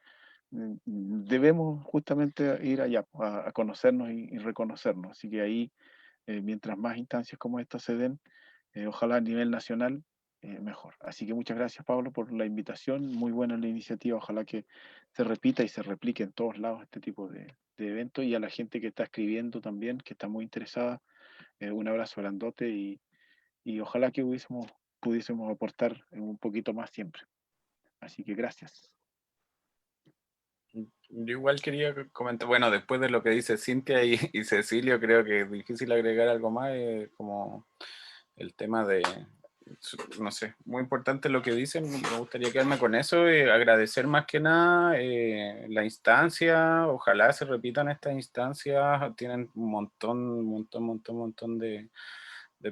S6: Debemos justamente ir allá a conocernos y reconocernos. Así que ahí, mientras más instancias como estas se den, ojalá a nivel nacional, mejor. Así que muchas gracias, Pablo, por la invitación. Muy buena la iniciativa. Ojalá que se repita y se replique en todos lados este tipo de eventos. Y a la gente que está escribiendo también, que está muy interesada, un abrazo grandote y ojalá que pudiésemos aportar un poquito más siempre. Así que gracias.
S2: Yo igual quería comentar, bueno, después de lo que dice Cintia y Cecilio, creo que es difícil agregar algo más, como el tema de, no sé, muy importante lo que dicen, me gustaría quedarme con eso, agradecer más que nada la instancia, ojalá se repitan estas instancias, tienen un montón de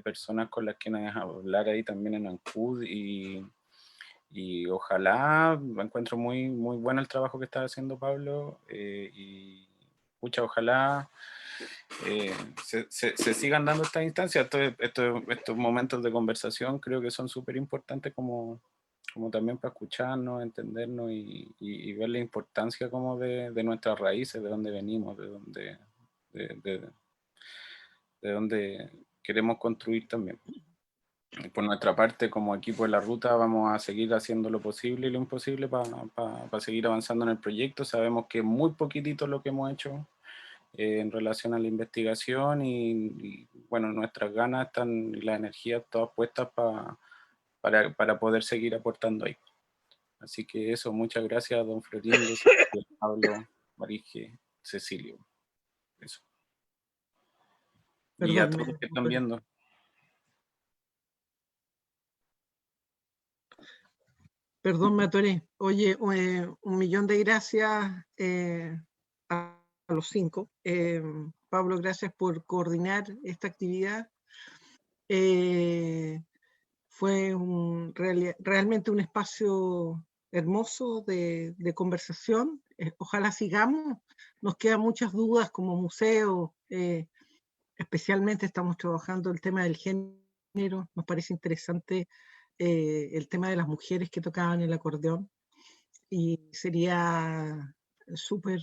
S2: personas con las que hablar ahí también en Ancud y ojalá, encuentro muy bueno el trabajo que está haciendo Pablo y pucha, ojalá se sigan dando estas instancias, estos momentos de conversación creo que son súper importantes como también para escucharnos, entendernos y ver la importancia como de nuestras raíces, de dónde venimos, de dónde queremos construir también. Por nuestra parte, como equipo de la ruta, vamos a seguir haciendo lo posible y lo imposible para seguir avanzando en el proyecto. Sabemos que es muy poquitito lo que hemos hecho en relación a la investigación y, bueno, nuestras ganas están y las energías todas puestas para poder seguir aportando ahí. Así que eso, muchas gracias, don Florindo, Pablo, Marije, Cecilio. Eso. Y a
S3: Perdón,
S2: todos los que están viendo.
S3: Perdón, me atoré. Oye, 1.000.000 de gracias a los 5. Pablo, gracias por coordinar esta actividad. Fue realmente un espacio hermoso de conversación. Ojalá sigamos. Nos quedan muchas dudas como museo. Especialmente estamos trabajando el tema del género. Nos parece interesante el tema de las mujeres que tocaban el acordeón y sería súper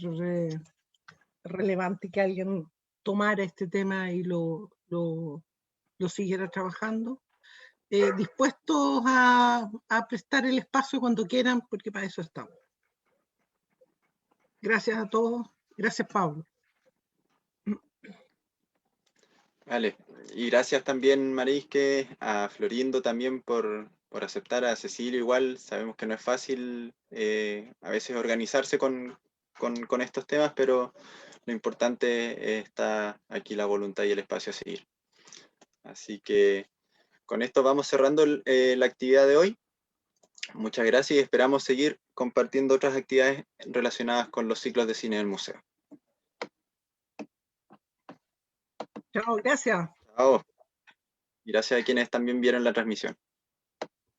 S3: relevante que alguien tomara este tema y lo siguiera trabajando. Dispuestos a prestar el espacio cuando quieran, porque para eso estamos. Gracias a todos. Gracias, Pablo.
S1: Vale, y gracias también, Marisque, a Florindo también por aceptar, a Cecilio igual. Sabemos que no es fácil a veces organizarse con estos temas, pero lo importante está aquí la voluntad y el espacio a seguir. Así que con esto vamos cerrando la actividad de hoy. Muchas gracias y esperamos seguir compartiendo otras actividades relacionadas con los ciclos de cine del museo.
S3: Chao, gracias.
S1: Chao. Y gracias a quienes también vieron la transmisión.